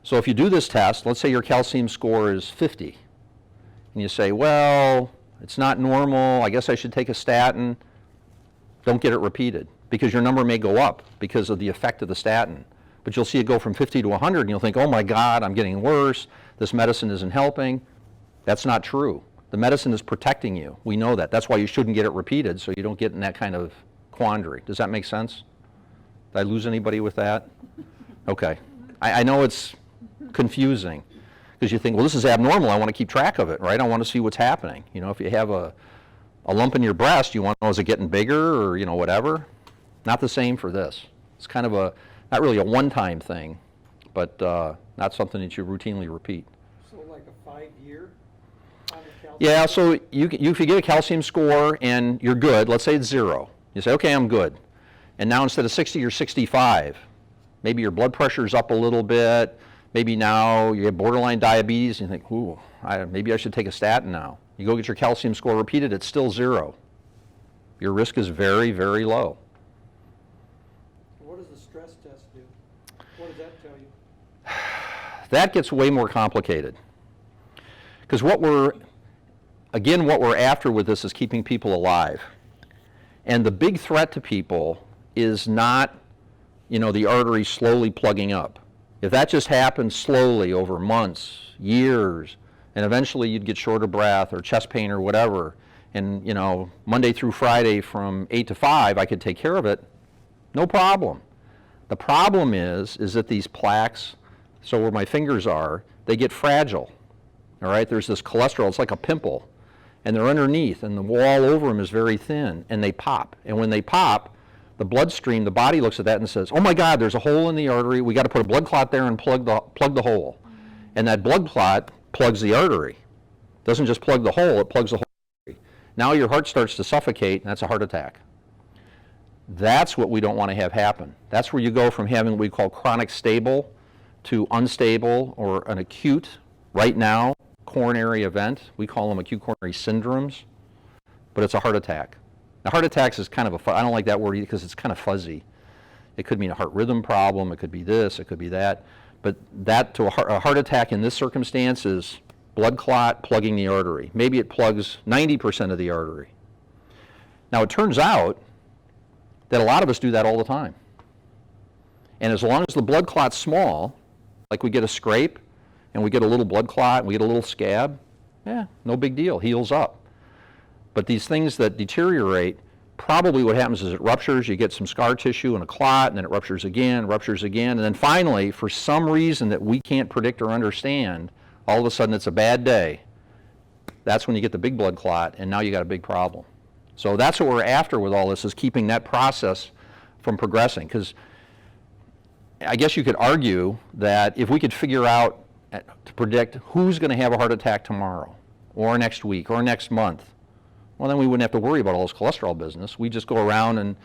So if you do this test, let's say your calcium score is 50, and you say, well, it's not normal, I guess I should take a statin, don't get it repeated, because your number may go up because of the effect of the statin. But you'll see it go from 50 to 100, and you'll think, oh my God, I'm getting worse, this medicine isn't helping. That's not true. The medicine is protecting you. We know that. That's why you shouldn't get it repeated, so you don't get in that kind of quandary. Does that make sense? Did I lose anybody with that? Okay. I know it's confusing, because you think, well, this is abnormal. I want to keep track of it, right? I want to see what's happening. You know, if you have a lump in your breast, you want to know, is it getting bigger or, you know, whatever? Not the same for this. It's kind of not really a one-time thing, but not something that you routinely repeat. So like a 5-year on the calcium? Yeah, so if you get a calcium score and you're good, let's say it's 0. You say, okay, I'm good. And now instead of 60, you're 65. Maybe your blood pressure's up a little bit. Maybe now you have borderline diabetes and you think, ooh, maybe I should take a statin now. You go get your calcium score repeated, it's still 0. Your risk is very, very low. What does the stress test do? What does that tell you? That gets way more complicated. Because what we're after with this is keeping people alive. And the big threat to people is not, you know, the artery slowly plugging up. If that just happens slowly over months, years, and eventually you'd get short of breath or chest pain or whatever, and, you know, Monday through Friday from 8 to 5, I could take care of it, no problem. The problem is that these plaques, so where my fingers are, they get fragile, all right? There's this cholesterol, it's like a pimple, and they're underneath, and the wall over them is very thin, and they pop. And when they pop, the bloodstream, the body looks at that and says, oh my God, there's a hole in the artery, we got to put a blood clot there and plug the hole. And that blood clot plugs the artery. It doesn't just plug the hole, it plugs the whole artery. Now your heart starts to suffocate, and that's a heart attack. That's what we don't want to have happen. That's where you go from having what we call chronic stable to unstable or an acute, right now, coronary event. We call them acute coronary syndromes, but it's a heart attack. Now, heart attacks is kind of I don't like that word either because it's kind of fuzzy. It could mean a heart rhythm problem, it could be this, it could be that. But that to a heart attack in this circumstance is blood clot plugging the artery. Maybe it plugs 90% of the artery. Now, it turns out that a lot of us do that all the time. And as long as the blood clot's small, like we get a scrape and we get a little blood clot and we get a little scab, yeah, no big deal, heals up. But these things that deteriorate, probably what happens is it ruptures, you get some scar tissue and a clot, and then it ruptures again, and then finally, for some reason that we can't predict or understand, all of a sudden it's a bad day. That's when you get the big blood clot, and now you got a big problem. So that's what we're after with all this, is keeping that process from progressing. Because I guess you could argue that if we could figure out to predict who's going to have a heart attack tomorrow, or next week, or next month, well, then we wouldn't have to worry about all this cholesterol business. We just go around and,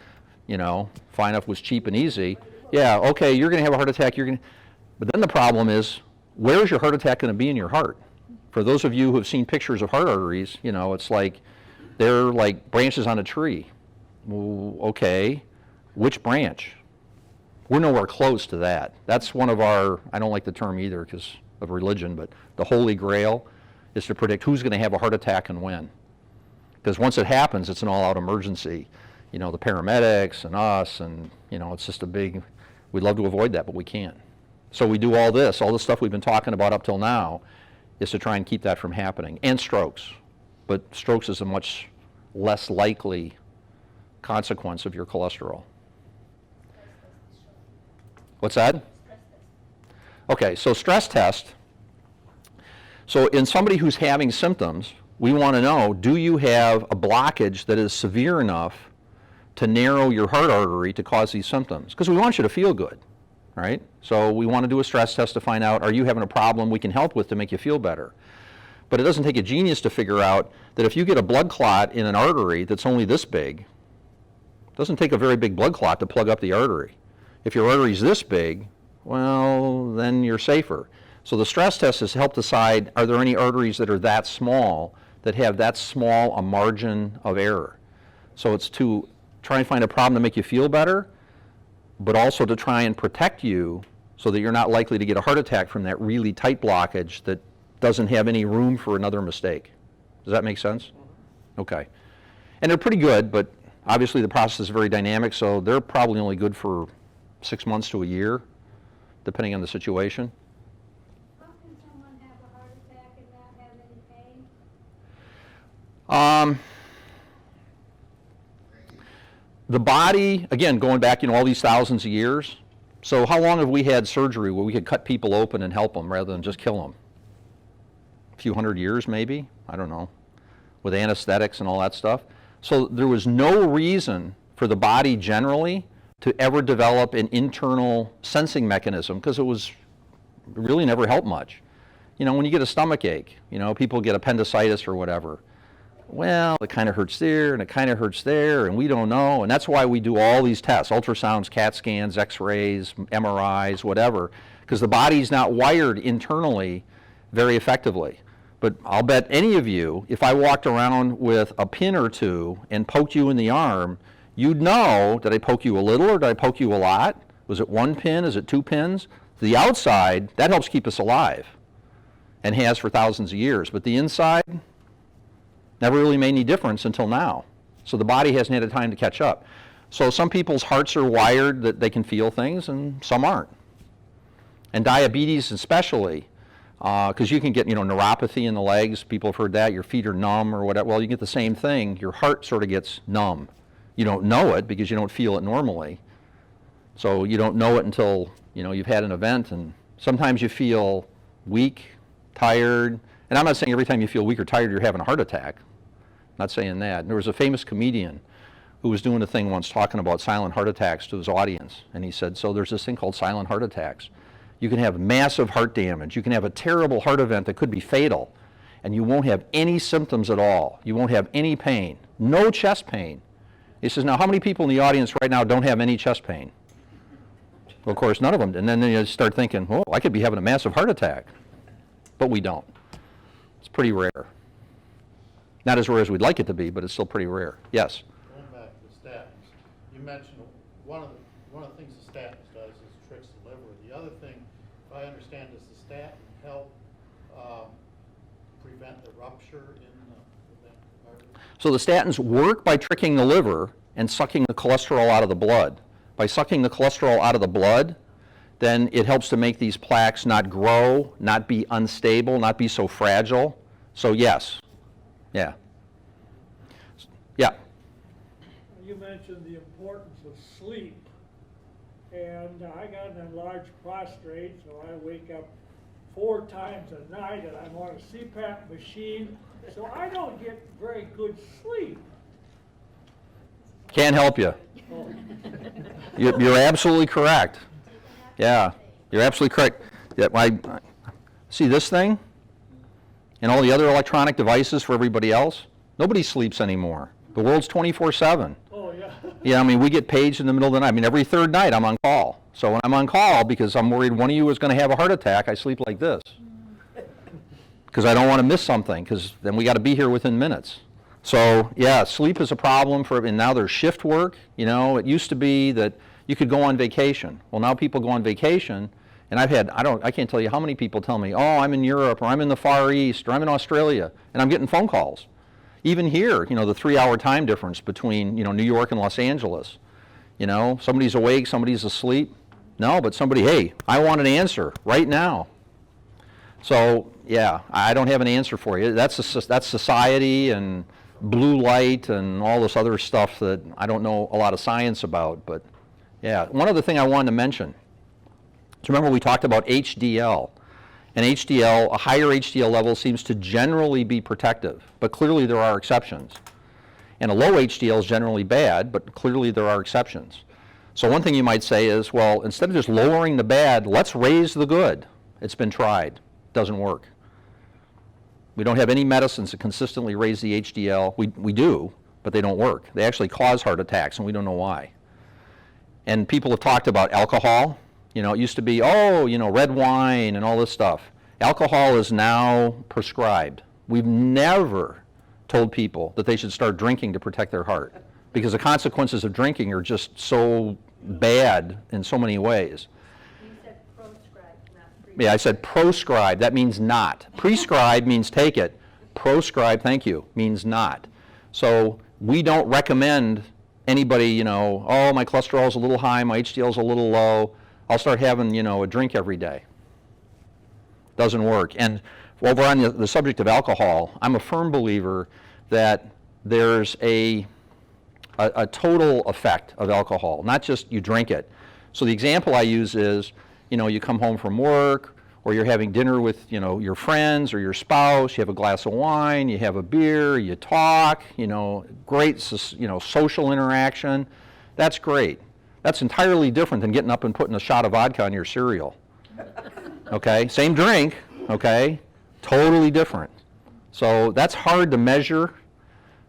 you know, find out if it was cheap and easy. Yeah, okay, you're going to have a heart attack. But then the problem is, where's your heart attack going to be in your heart? For those of you who have seen pictures of heart arteries, you know, it's like they're like branches on a tree. Well, okay, which branch? We're nowhere close to that. That's one of our, I don't like the term either because of religion, but the holy grail is to predict who's going to have a heart attack and when. Because once it happens, it's an all-out emergency. You know, the paramedics and us, and, you know, it's just a big, we'd love to avoid that, but we can't. So we do all this stuff we've been talking about up till now is to try and keep that from happening. And strokes. But strokes is a much less likely consequence of your cholesterol. What's that? Okay, so stress test. So in somebody who's having symptoms, we want to know, do you have a blockage that is severe enough to narrow your heart artery to cause these symptoms? Because we want you to feel good, right? So we want to do a stress test to find out, are you having a problem we can help with to make you feel better? But it doesn't take a genius to figure out that if you get a blood clot in an artery that's only this big, it doesn't take a very big blood clot to plug up the artery. If your artery's this big, well, then you're safer. So the stress test has helped decide, are there any arteries that are that small, that have that small a margin of error? So it's to try and find a problem to make you feel better, but also to try and protect you so that you're not likely to get a heart attack from that really tight blockage that doesn't have any room for another mistake. Does that make sense? Okay. And they're pretty good, but obviously the process is very dynamic, so they're probably only good for 6 months to a year, depending on the situation. How can someone have a heart attack and not have any pain? The body, again, going back, all these thousands of years. So how long have we had surgery where we could cut people open and help them rather than just kill them? few hundred years maybe, I don't know, with anesthetics and all that stuff. So there was no reason for the body generally to ever develop an internal sensing mechanism, because it really never helped much. You know, when you get a stomach ache, you know, people get appendicitis or whatever. Well, it kind of hurts there and it kind of hurts there, and we don't know. And that's why we do all these tests, ultrasounds, CAT scans, x-rays, MRIs, whatever, because the body's not wired internally very effectively. But I'll bet any of you, if I walked around with a pin or two and poked you in the arm, you'd know, did I poke you a little or did I poke you a lot? Was it one pin? Is it two pins? The outside, that helps keep us alive and has for thousands of years. But the inside never really made any difference until now. So the body hasn't had a time to catch up. So some people's hearts are wired that they can feel things and some aren't. And diabetes especially, because you can get, you know, neuropathy in the legs. People have heard that. Your feet are numb or whatever. Well, you get the same thing. Your heart sort of gets numb. You don't know it because you don't feel it normally. So you don't know it until, you know, you've had an event, and sometimes you feel weak, tired. And I'm not saying every time you feel weak or tired you're having a heart attack. Not saying that. There was a famous comedian who was doing a thing once talking about silent heart attacks to his audience. And he said, so there's this thing called silent heart attacks. You can have massive heart damage. You can have a terrible heart event that could be fatal, and you won't have any symptoms at all. You won't have any pain, no chest pain. He says, now how many people in the audience right now don't have any chest pain? Well, of course, none of them. And then you start thinking, oh, I could be having a massive heart attack. But we don't. It's pretty rare. Not as rare as we'd like it to be, but it's still pretty rare. Yes? Going back to the statins, you mentioned one of the things the statins does is tricks the liver. The other thing, if I understand, does the statin help prevent the rupture in the artery? So the statins work by tricking the liver and sucking the cholesterol out of the blood. By sucking the cholesterol out of the blood, then it helps to make these plaques not grow, not be unstable, not be so fragile. So yes. Yeah. Yeah. You mentioned the importance of sleep, and I got an enlarged prostate, so I wake up 4 times a night, and I'm on a CPAP machine, so I don't get very good sleep. Can't help you. Oh. You're absolutely correct. Yeah, you're absolutely correct. Yeah, see this thing? And all the other electronic devices for everybody else? Nobody sleeps anymore. The world's 24/7. Oh, yeah. Yeah, I mean, we get paged in the middle of the night. I mean, every third night I'm on call. So when I'm on call, because I'm worried one of you is going to have a heart attack, I sleep like this. Because I don't want to miss something, because then we got to be here within minutes. So yeah, sleep is a problem and now there's shift work. You know, it used to be that you could go on vacation. Well, now people go on vacation, and I can't tell you how many people tell me, oh, I'm in Europe, or I'm in the Far East, or I'm in Australia, and I'm getting phone calls. Even here, you know, the 3-hour time difference between, you know, New York and Los Angeles. You know, somebody's awake, somebody's asleep. No, but somebody, hey, I want an answer right now. So yeah, I don't have an answer for you. That's society and blue light and all this other stuff that I don't know a lot of science about. But yeah, one other thing I wanted to mention. So remember we talked about HDL. And HDL, a higher HDL level seems to generally be protective, but clearly there are exceptions. And a low HDL is generally bad, but clearly there are exceptions. So one thing you might say is, well, instead of just lowering the bad, let's raise the good. It's been tried. Doesn't work. We don't have any medicines that consistently raise the HDL. We do, but they don't work. They actually cause heart attacks, and we don't know why. And people have talked about alcohol. You know, it used to be, oh, you know, red wine and all this stuff. Alcohol is now prescribed. We've never told people that they should start drinking to protect their heart, because the consequences of drinking are just so bad in so many ways. You said proscribed, not prescribed. Yeah, I said proscribed. That means not. Prescribe means take it. Proscribe, thank you, means not. So we don't recommend anybody, you know, oh, my cholesterol's a little high, my HDL's a little low, I'll start having, you know, a drink every day. Doesn't work. And over on the subject of alcohol, I'm a firm believer that there's a total effect of alcohol, not just you drink it. So the example I use is, you know, you come home from work, or you're having dinner with, you know, your friends or your spouse, you have a glass of wine, you have a beer, you talk, you know, great, you know, social interaction, that's great. That's entirely different than getting up and putting a shot of vodka on your cereal. Okay, same drink, okay, totally different. So that's hard to measure,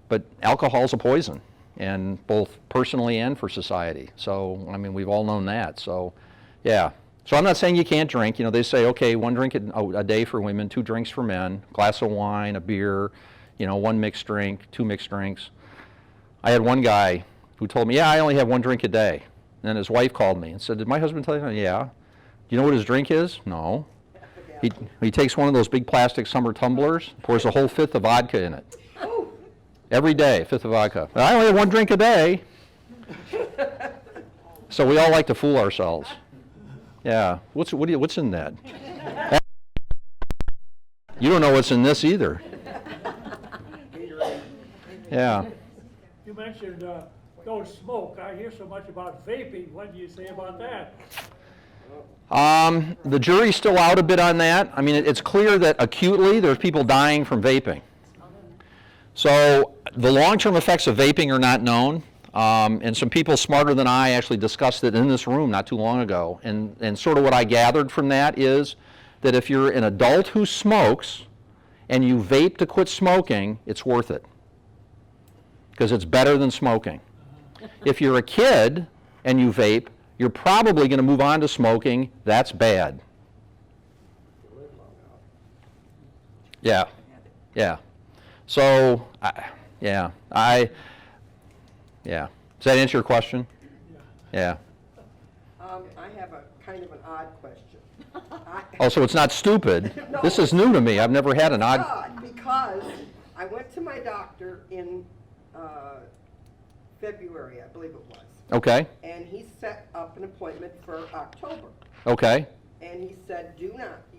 but alcohol's a poison, and both personally and for society. So, I mean, we've all known that, so, yeah. So I'm not saying you can't drink. You know, they say, okay, 1 drink a day for women, 2 drinks for men, glass of wine, a beer, you know, 1 mixed drink, 2 mixed drinks. I had one guy who told me, yeah, I only have 1 drink a day. And then his wife called me and said, did my husband tell you? Yeah. Do you know what his drink is? No. He takes one of those big plastic summer tumblers, pours a whole 5th of vodka in it. Every day, 5th of vodka. I only have 1 drink a day. So we all like to fool ourselves. Yeah. What's in that? You don't know what's in this either. Yeah. You mentioned don't smoke. I hear so much about vaping. What do you say about that? The jury's still out a bit on that. I mean, it's clear that acutely there's people dying from vaping. So the long-term effects of vaping are not known. And some people smarter than I actually discussed it in this room not too long ago. And sort of what I gathered from that is that if you're an adult who smokes and you vape to quit smoking, it's worth it, because it's better than smoking. If you're a kid and you vape, you're probably going to move on to smoking. That's bad. Yeah, yeah. So, yeah. Does that answer your question? Yeah. I have a kind of an odd question. Oh, so it's not stupid. No. This is new to me. I've never had an odd. Odd, because I went to my doctor in February, I believe it was. Okay. And he set up an appointment for October. Okay. And he said, you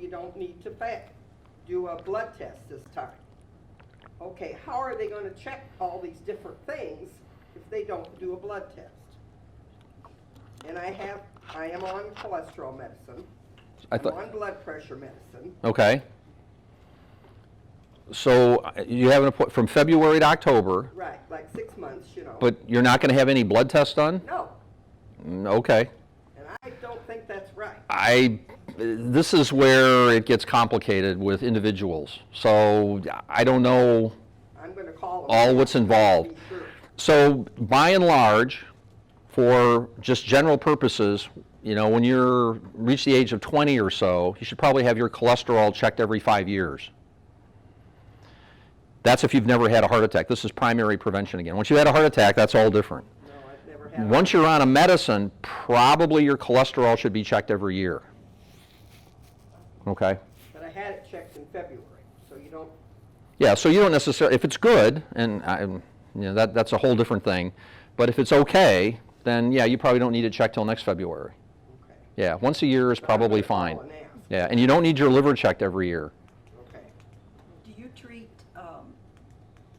don't need to do a blood test this time. Okay, how are they going to check all these different things if they don't do a blood test? And I am on cholesterol medicine. I'm on blood pressure medicine. Okay. So you have an appointment from February to October. Right, like 6 months, you know. But you're not going to have any blood tests done? No, Okay. and I don't think that's right. This is where it gets complicated with individuals. So I don't know I'm going to call them. all what's involved. Be sure. So by and large, for just general purposes, you know, when you're reach the age of 20 or so, you should probably have your cholesterol checked every 5 years. That's if you've never had a heart attack. This is primary prevention again. Once you had a heart attack, that's all different. No, I've never had. Once you're on a medicine, probably your cholesterol should be checked every year. Okay? But I had it checked in February, so you don't. Yeah, so you don't necessarily, if it's good, and you know, that's a whole different thing, but if it's okay, then yeah, you probably don't need it checked till next February. Okay. Yeah, once a year is probably But I'm fine. gonna call and ask. Yeah, and you don't need your liver checked every year. Okay. Do you treat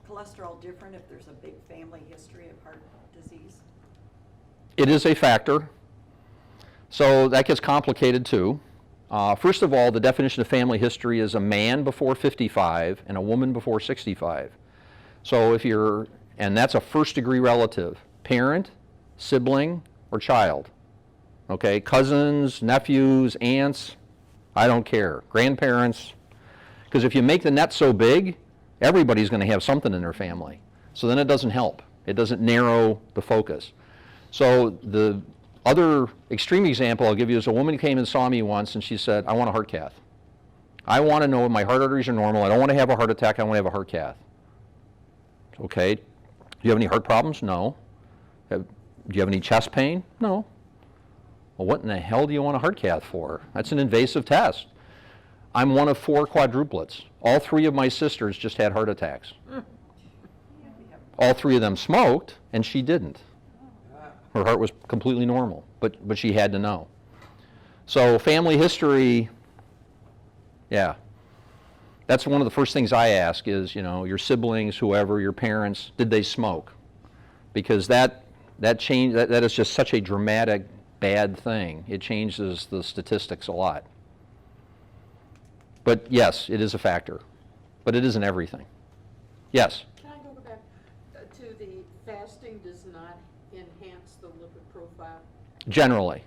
cholesterol different if there's a big family history of heart disease? It is a factor. So that gets complicated too. First of all, the definition of family history is a man before 55 and a woman before 65. So if you're, and that's a first degree relative, parent, sibling, or child. Okay, cousins, nephews, aunts, I don't care. Grandparents, because if you make the net so big, everybody's going to have something in their family. So then it doesn't help. It doesn't narrow the focus. So the other extreme example I'll give you is a woman came and saw me once and she said, I want a heart cath. I want to know if my heart arteries are normal. I don't want to have a heart attack. I want to have a heart cath. Okay. Do you have any heart problems? No. Do you have any chest pain? No. Well, what in the hell do you want a heart cath for? That's an invasive test. I'm one of 4 quadruplets. All 3 of my sisters just had heart attacks. All 3 of them smoked, and she didn't. Her heart was completely normal, but she had to know. So family history, yeah. That's one of the first things I ask is, you know, your siblings, whoever, your parents, did they smoke? Because that is just such a dramatic bad thing. It changes the statistics a lot. But yes, it is a factor, but it isn't everything. Yes? Can I go back to the fasting does not enhance the lipid profile? Generally.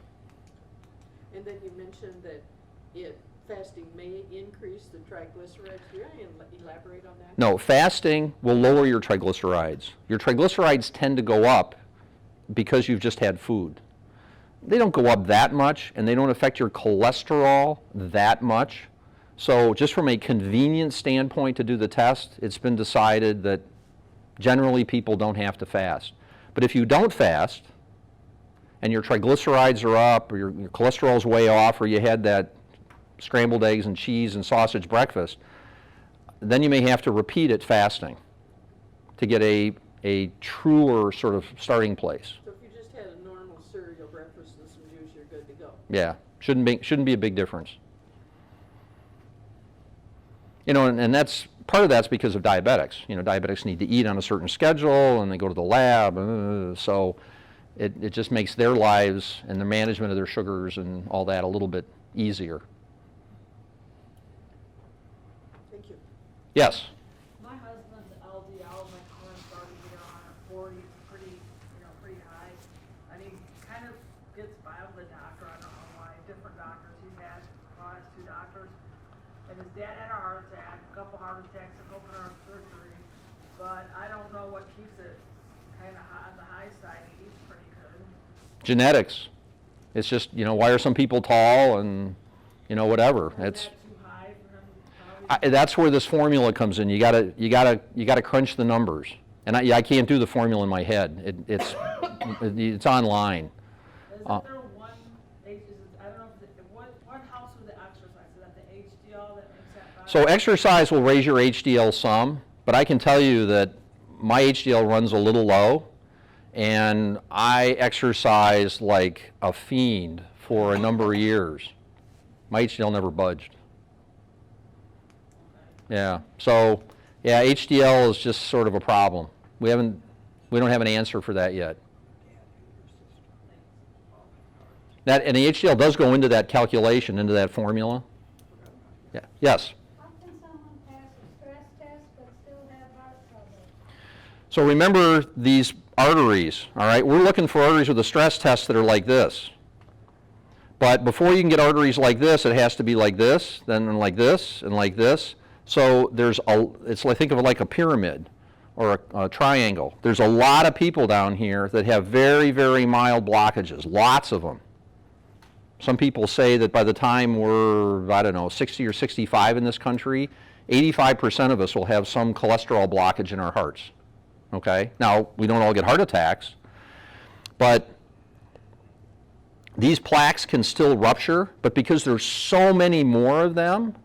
And then you mentioned that fasting may increase the triglycerides. Do you elaborate on that? No, fasting will lower your triglycerides. Your triglycerides tend to go up because you've just had food. They don't go up that much, and they don't affect your cholesterol that much. So just from a convenience standpoint to do the test, it's been decided that generally people don't have to fast. But if you don't fast, and your triglycerides are up, or your cholesterol's way off, or you had that scrambled eggs and cheese and sausage breakfast, then you may have to repeat it fasting to get a truer sort of starting place. So if you just had a normal cereal breakfast and some juice, you're good to go? Yeah, shouldn't be a big difference. You know, and that's part of that's because of diabetics. You know, diabetics need to eat on a certain schedule, and they go to the lab, so it just makes their lives and the management of their sugars and all that a little bit easier. Thank you. Yes? My husband's LDL went started here on a 40, pretty high. And he kind of gets by with the doctor. I don't know why. Different doctors. He had two doctors. And his dad had a heart attack, a couple heart attacks, a couple heart surgery. But I don't know what keeps it kind of on the high side. He eats pretty good. Genetics. It's just, why are some people tall and, whatever. It's that's where this formula comes in. You gotta crunch the numbers, and I can't do the formula in my head. It's online. Isn't there one? I don't know. What helps with the exercise? Is that the HDL that makes that better? So exercise will raise your HDL some, but I can tell you that my HDL runs a little low, and I exercised like a fiend for a number of years. My HDL never budged. Yeah, so yeah, HDL is just sort of a problem. We don't have an answer for that yet. And the HDL does go into that calculation, into that formula. Yeah. Yes? How can someone pass a stress test but still have heart trouble? So remember these arteries, all right? We're looking for arteries with a stress test that are like this. But before you can get arteries like this, it has to be like this, then like this, and like this. So think of it like a pyramid or a triangle. There's a lot of people down here that have very, very mild blockages, lots of them. Some people say that by the time we're, 60 or 65 in this country, 85% of us will have some cholesterol blockage in our hearts. Okay? Now, we don't all get heart attacks, but these plaques can still rupture, but because there's so many more of them,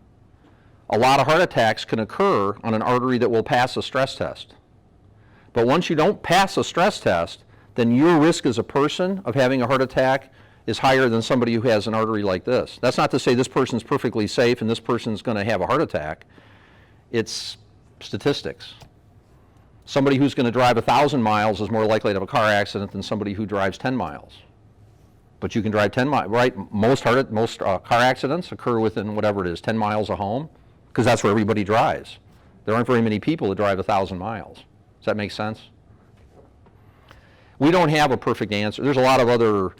a lot of heart attacks can occur on an artery that will pass a stress test. But once you don't pass a stress test, then your risk as a person of having a heart attack is higher than somebody who has an artery like this. That's not to say this person's perfectly safe and this person's going to have a heart attack. It's statistics. Somebody who's going to drive 1,000 miles is more likely to have a car accident than somebody who drives 10 miles. But you can drive 10 miles, right? Most car accidents occur within whatever it is, 10 miles of home, because that's where everybody drives. There aren't very many people that drive 1,000 miles. Does that make sense? We don't have a perfect answer. There's a lot of other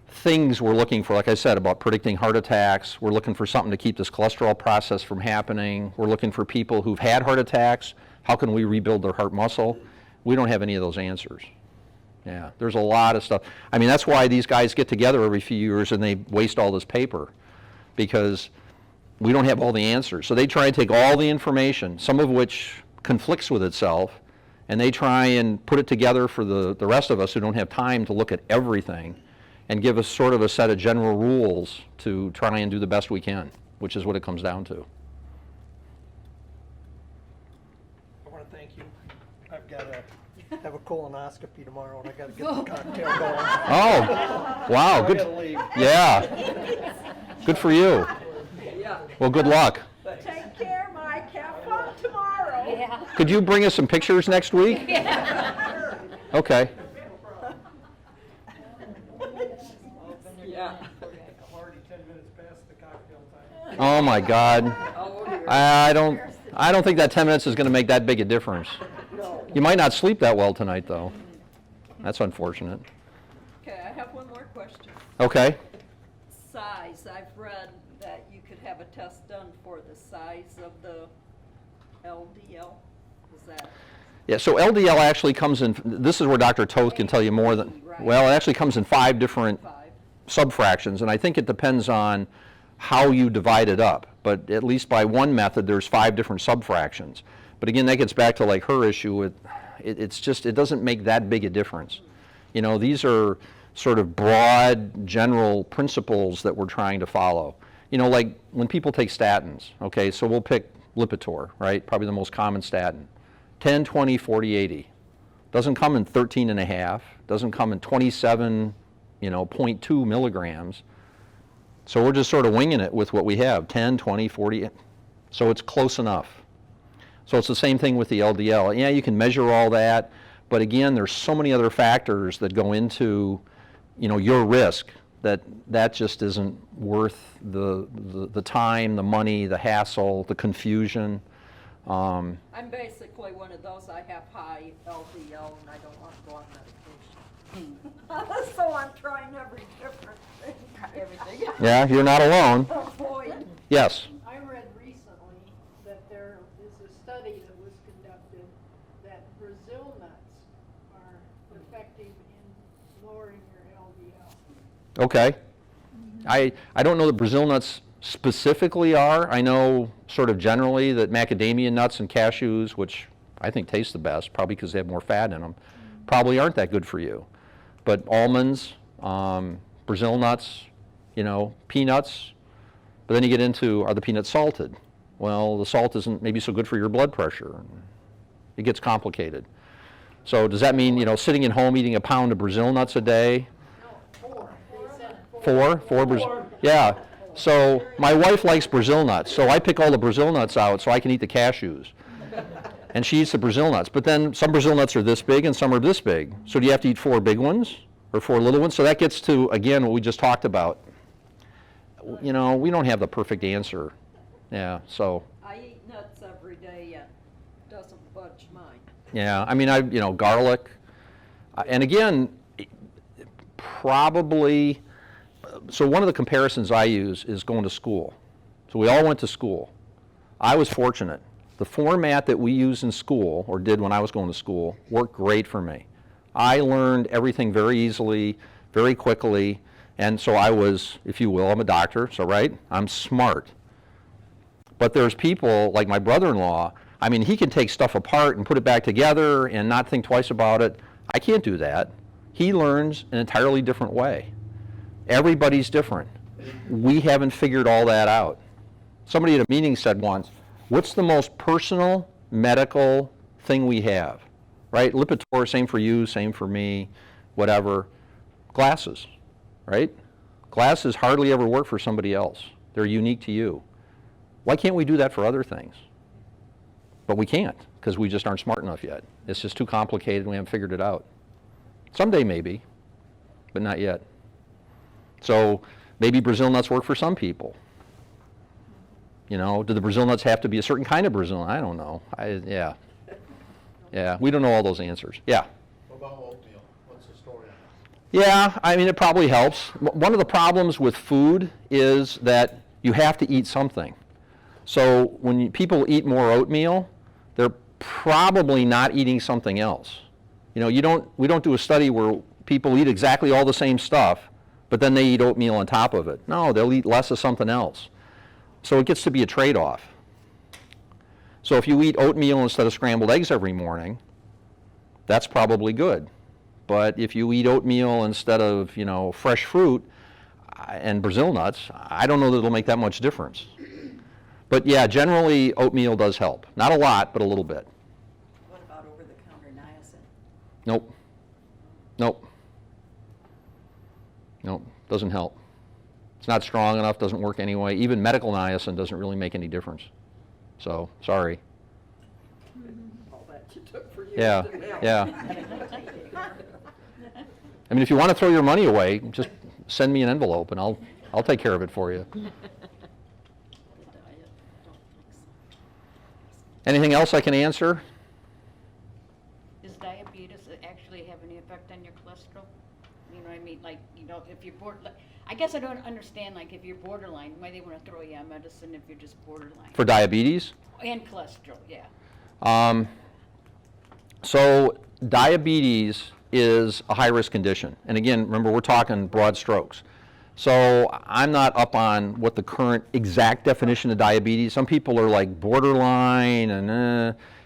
things we're looking for, like I said, about predicting heart attacks. We're looking for something to keep this cholesterol process from happening. We're looking for people who've had heart attacks. How can we rebuild their heart muscle? We don't have any of those answers. Yeah, there's a lot of stuff. I mean, that's why these guys get together every few years and they waste all this paper, because we don't have all the answers. So they try and take all the information, some of which conflicts with itself, and they try and put it together for the rest of us who don't have time to look at everything, and give us sort of a set of general rules to try and do the best we can, which is what it comes down to. I want to thank you. I've got to have a colonoscopy tomorrow, and I got to get the cocktail going. Oh, wow, I good. gotta leave. Yeah, good for you. Yeah. Well, good luck. Take care, Mike. Have fun tomorrow. Yeah. Could you bring us some pictures next week? Okay. Yeah. I'm already 10 minutes past the cocktail time. Oh my God. Oh, I don't think that 10 minutes is going to make that big a difference. No. You might not sleep that well tonight, though. That's unfortunate. Okay, I have one more question. Okay. Size, I've read that you could have a test done for the size of the LDL. Is that? Yeah, so LDL actually comes in, this is where Dr. Toth can tell you more than, well, it actually comes in 5 different subfractions, and I think it depends on how you divide it up. But at least by one method, there's 5 different subfractions. But again, that gets back to like her issue with, it's just, it doesn't make that big a difference. You know, these are sort of broad, general principles that we're trying to follow. You know, like when people take statins, okay, so we'll pick Lipitor, right? Probably the most common statin. 10, 20, 40, 80. Doesn't come in 13 and a half, doesn't come in 27, 0.2 milligrams. So we're just sort of winging it with what we have, 10, 20, 40. So it's close enough. So it's the same thing with the LDL. Yeah, you can measure all that, but again, there's so many other factors that go into, your risk that just isn't worth the time, the money, the hassle, the confusion. I'm basically one of those, I have high LDL and I don't want to go on medication. So I'm trying every different thing, everything. Yeah, you're not alone. Avoid. Yes. I read recently that there is a study that was conducted that Brazil nuts are effective in lowering your LDL. Okay. I don't know that Brazil nuts specifically are. I know sort of generally that macadamia nuts and cashews, which I think taste the best, probably because they have more fat in them, probably aren't that good for you. But almonds, Brazil nuts, peanuts, but then you get into, are the peanuts salted? Well, the salt isn't maybe so good for your blood pressure. It gets complicated. So does that mean, sitting at home eating a pound of Brazil nuts a day? No, 4. Four Brazil, yeah. So my wife likes Brazil nuts, so I pick all the Brazil nuts out so I can eat the cashews. And she eats the Brazil nuts. But then some Brazil nuts are this big and some are this big. So do you have to eat 4 big ones or 4 little ones? So that gets to, again, what we just talked about. We don't have the perfect answer. Yeah, so. I eat nuts every day and doesn't budge mine. Yeah, I mean, garlic. And again, probably, so one of the comparisons I use is going to school. So we all went to school. I was fortunate. The format that we use in school, or did when I was going to school, worked great for me. I learned everything very easily, very quickly, and so I was, if you will, I'm a doctor, so right, I'm smart. But there's people like my brother-in-law, I mean, he can take stuff apart and put it back together and not think twice about it. I can't do that. He learns an entirely different way. Everybody's different. We haven't figured all that out. Somebody at a meeting said once, what's the most personal medical thing we have? Right? Lipitor, same for you, same for me, whatever. Glasses, right? Glasses hardly ever work for somebody else. They're unique to you. Why can't we do that for other things? But we can't, because we just aren't smart enough yet. It's just too complicated, we haven't figured it out. Someday maybe, but not yet. So maybe Brazil nuts work for some people. Do the Brazil nuts have to be a certain kind of Brazil? I don't know. Yeah, we don't know all those answers. Yeah. What about oatmeal? What's the story on that? Yeah, I mean, it probably helps. One of the problems with food is that you have to eat something. So when people eat more oatmeal, they're probably not eating something else. We don't do a study where people eat exactly all the same stuff, but then they eat oatmeal on top of it. No, they'll eat less of something else. So it gets to be a trade-off. So if you eat oatmeal instead of scrambled eggs every morning, that's probably good. But if you eat oatmeal instead of, fresh fruit and Brazil nuts, I don't know that it'll make that much difference. But yeah, generally oatmeal does help. Not a lot, but a little bit. What about over-the-counter niacin? Nope. Doesn't help. It's not strong enough, doesn't work anyway. Even medical niacin doesn't really make any difference. So, sorry. All that you took for years Yeah, didn't help. yeah. I mean, if you want to throw your money away, just send me an envelope and I'll take care of it for you. Anything else I can answer? Does diabetes actually have any effect on your cholesterol? You know what I mean? Like, you know, if you're I guess I don't understand, like, if you're borderline, why they want to throw you on medicine if you're just borderline. For diabetes? And cholesterol, yeah. So diabetes is a high-risk condition. And again, remember, we're talking broad strokes. So I'm not up on what the current exact definition of diabetes. Some people are like borderline, and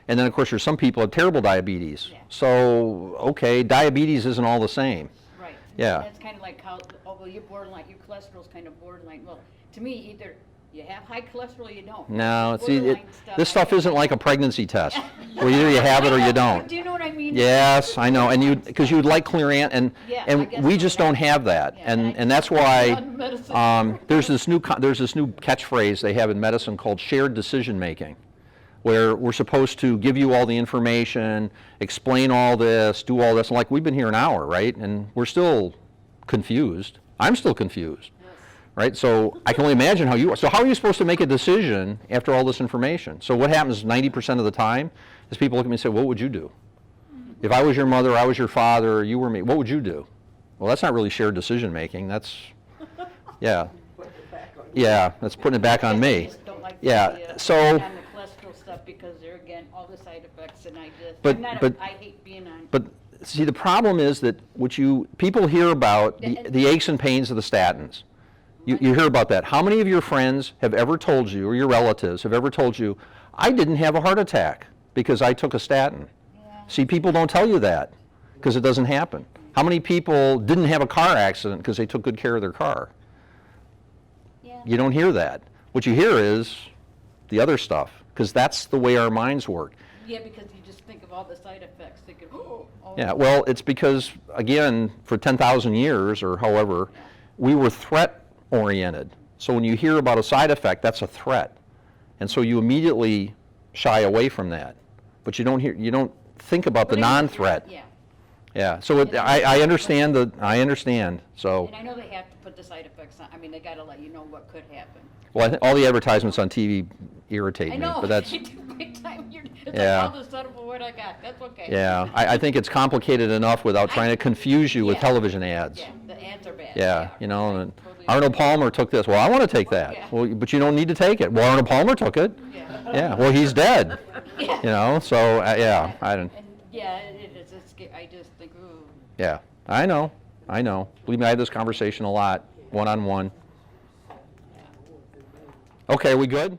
then of course there's some people who have terrible diabetes. Yeah. So, okay, diabetes isn't all the same. Right. Yeah. That's kind of like how, oh, well, you're borderline, your cholesterol's kind of borderline. Well, to me, either you have high cholesterol or you don't. No, This see, borderline this I stuff think- isn't like a pregnancy test, where either you have it or you don't. Do you know what I mean? Yes, I know, and because you'd like clear and Yeah, I and guess we so. just don't have that, Yeah, I and that's why on medicine. there's this new catchphrase they have in medicine called shared decision making, where we're supposed to give you all the information, explain all this, do all this, and like we've been here an hour, right? And we're still confused. I'm still confused. Right, so I can only imagine how you are. So how are you supposed to make a decision after all this information? So what happens 90% of the time is people look at me and say, what would you do? If I was your mother, I was your father, you were me, what would you do? Well, that's not really shared decision making. That's, yeah. Yeah, that's putting it back on I me. just don't like Yeah, the, so, on the cholesterol stuff because they're, again, all the side effects and I just, But- I'm not but- I hate being on. but see, the problem is that people hear about the aches and pains of the statins. You hear about that. How many of your friends have ever told you, or your relatives have ever told you, I didn't have a heart attack because I took a statin? Yeah. See, people don't tell you that because it doesn't happen. How many people didn't have a car accident because they took good care of their car? Yeah. You don't hear that. What you hear is the other stuff, because that's the way our minds work. Yeah, because you just think of all the side effects, thinking, oh. Yeah, well, it's because, again, for 10,000 years or however, we were threat-oriented. So when you hear about a side effect, that's a threat. And so you immediately shy away from that. But you don't think about the non-threat. Yeah. Yeah, so I understand, so. And I know they have to put the side effects on, I mean, they gotta let you know what could happen. Well, I think all the advertisements on TV irritate I me, know, but that's, they do big time, it's Yeah. like all the stuff of what I got, that's okay. yeah, I think it's complicated enough without trying to confuse you with Yeah. television ads. Yeah, the ads are bad. Yeah, you know, and Totally Arnold agree. Palmer took this. Well, I want to take that. Yeah. Well, but you don't need to take it. Well, Arnold Palmer took it. Yeah. Yeah. Well, he's dead. Yeah. You know. So yeah, I don't. And, yeah, it is, I just think, ooh. Yeah, I know. Believe me, I have this conversation a lot, one-on-one. Okay, are we good?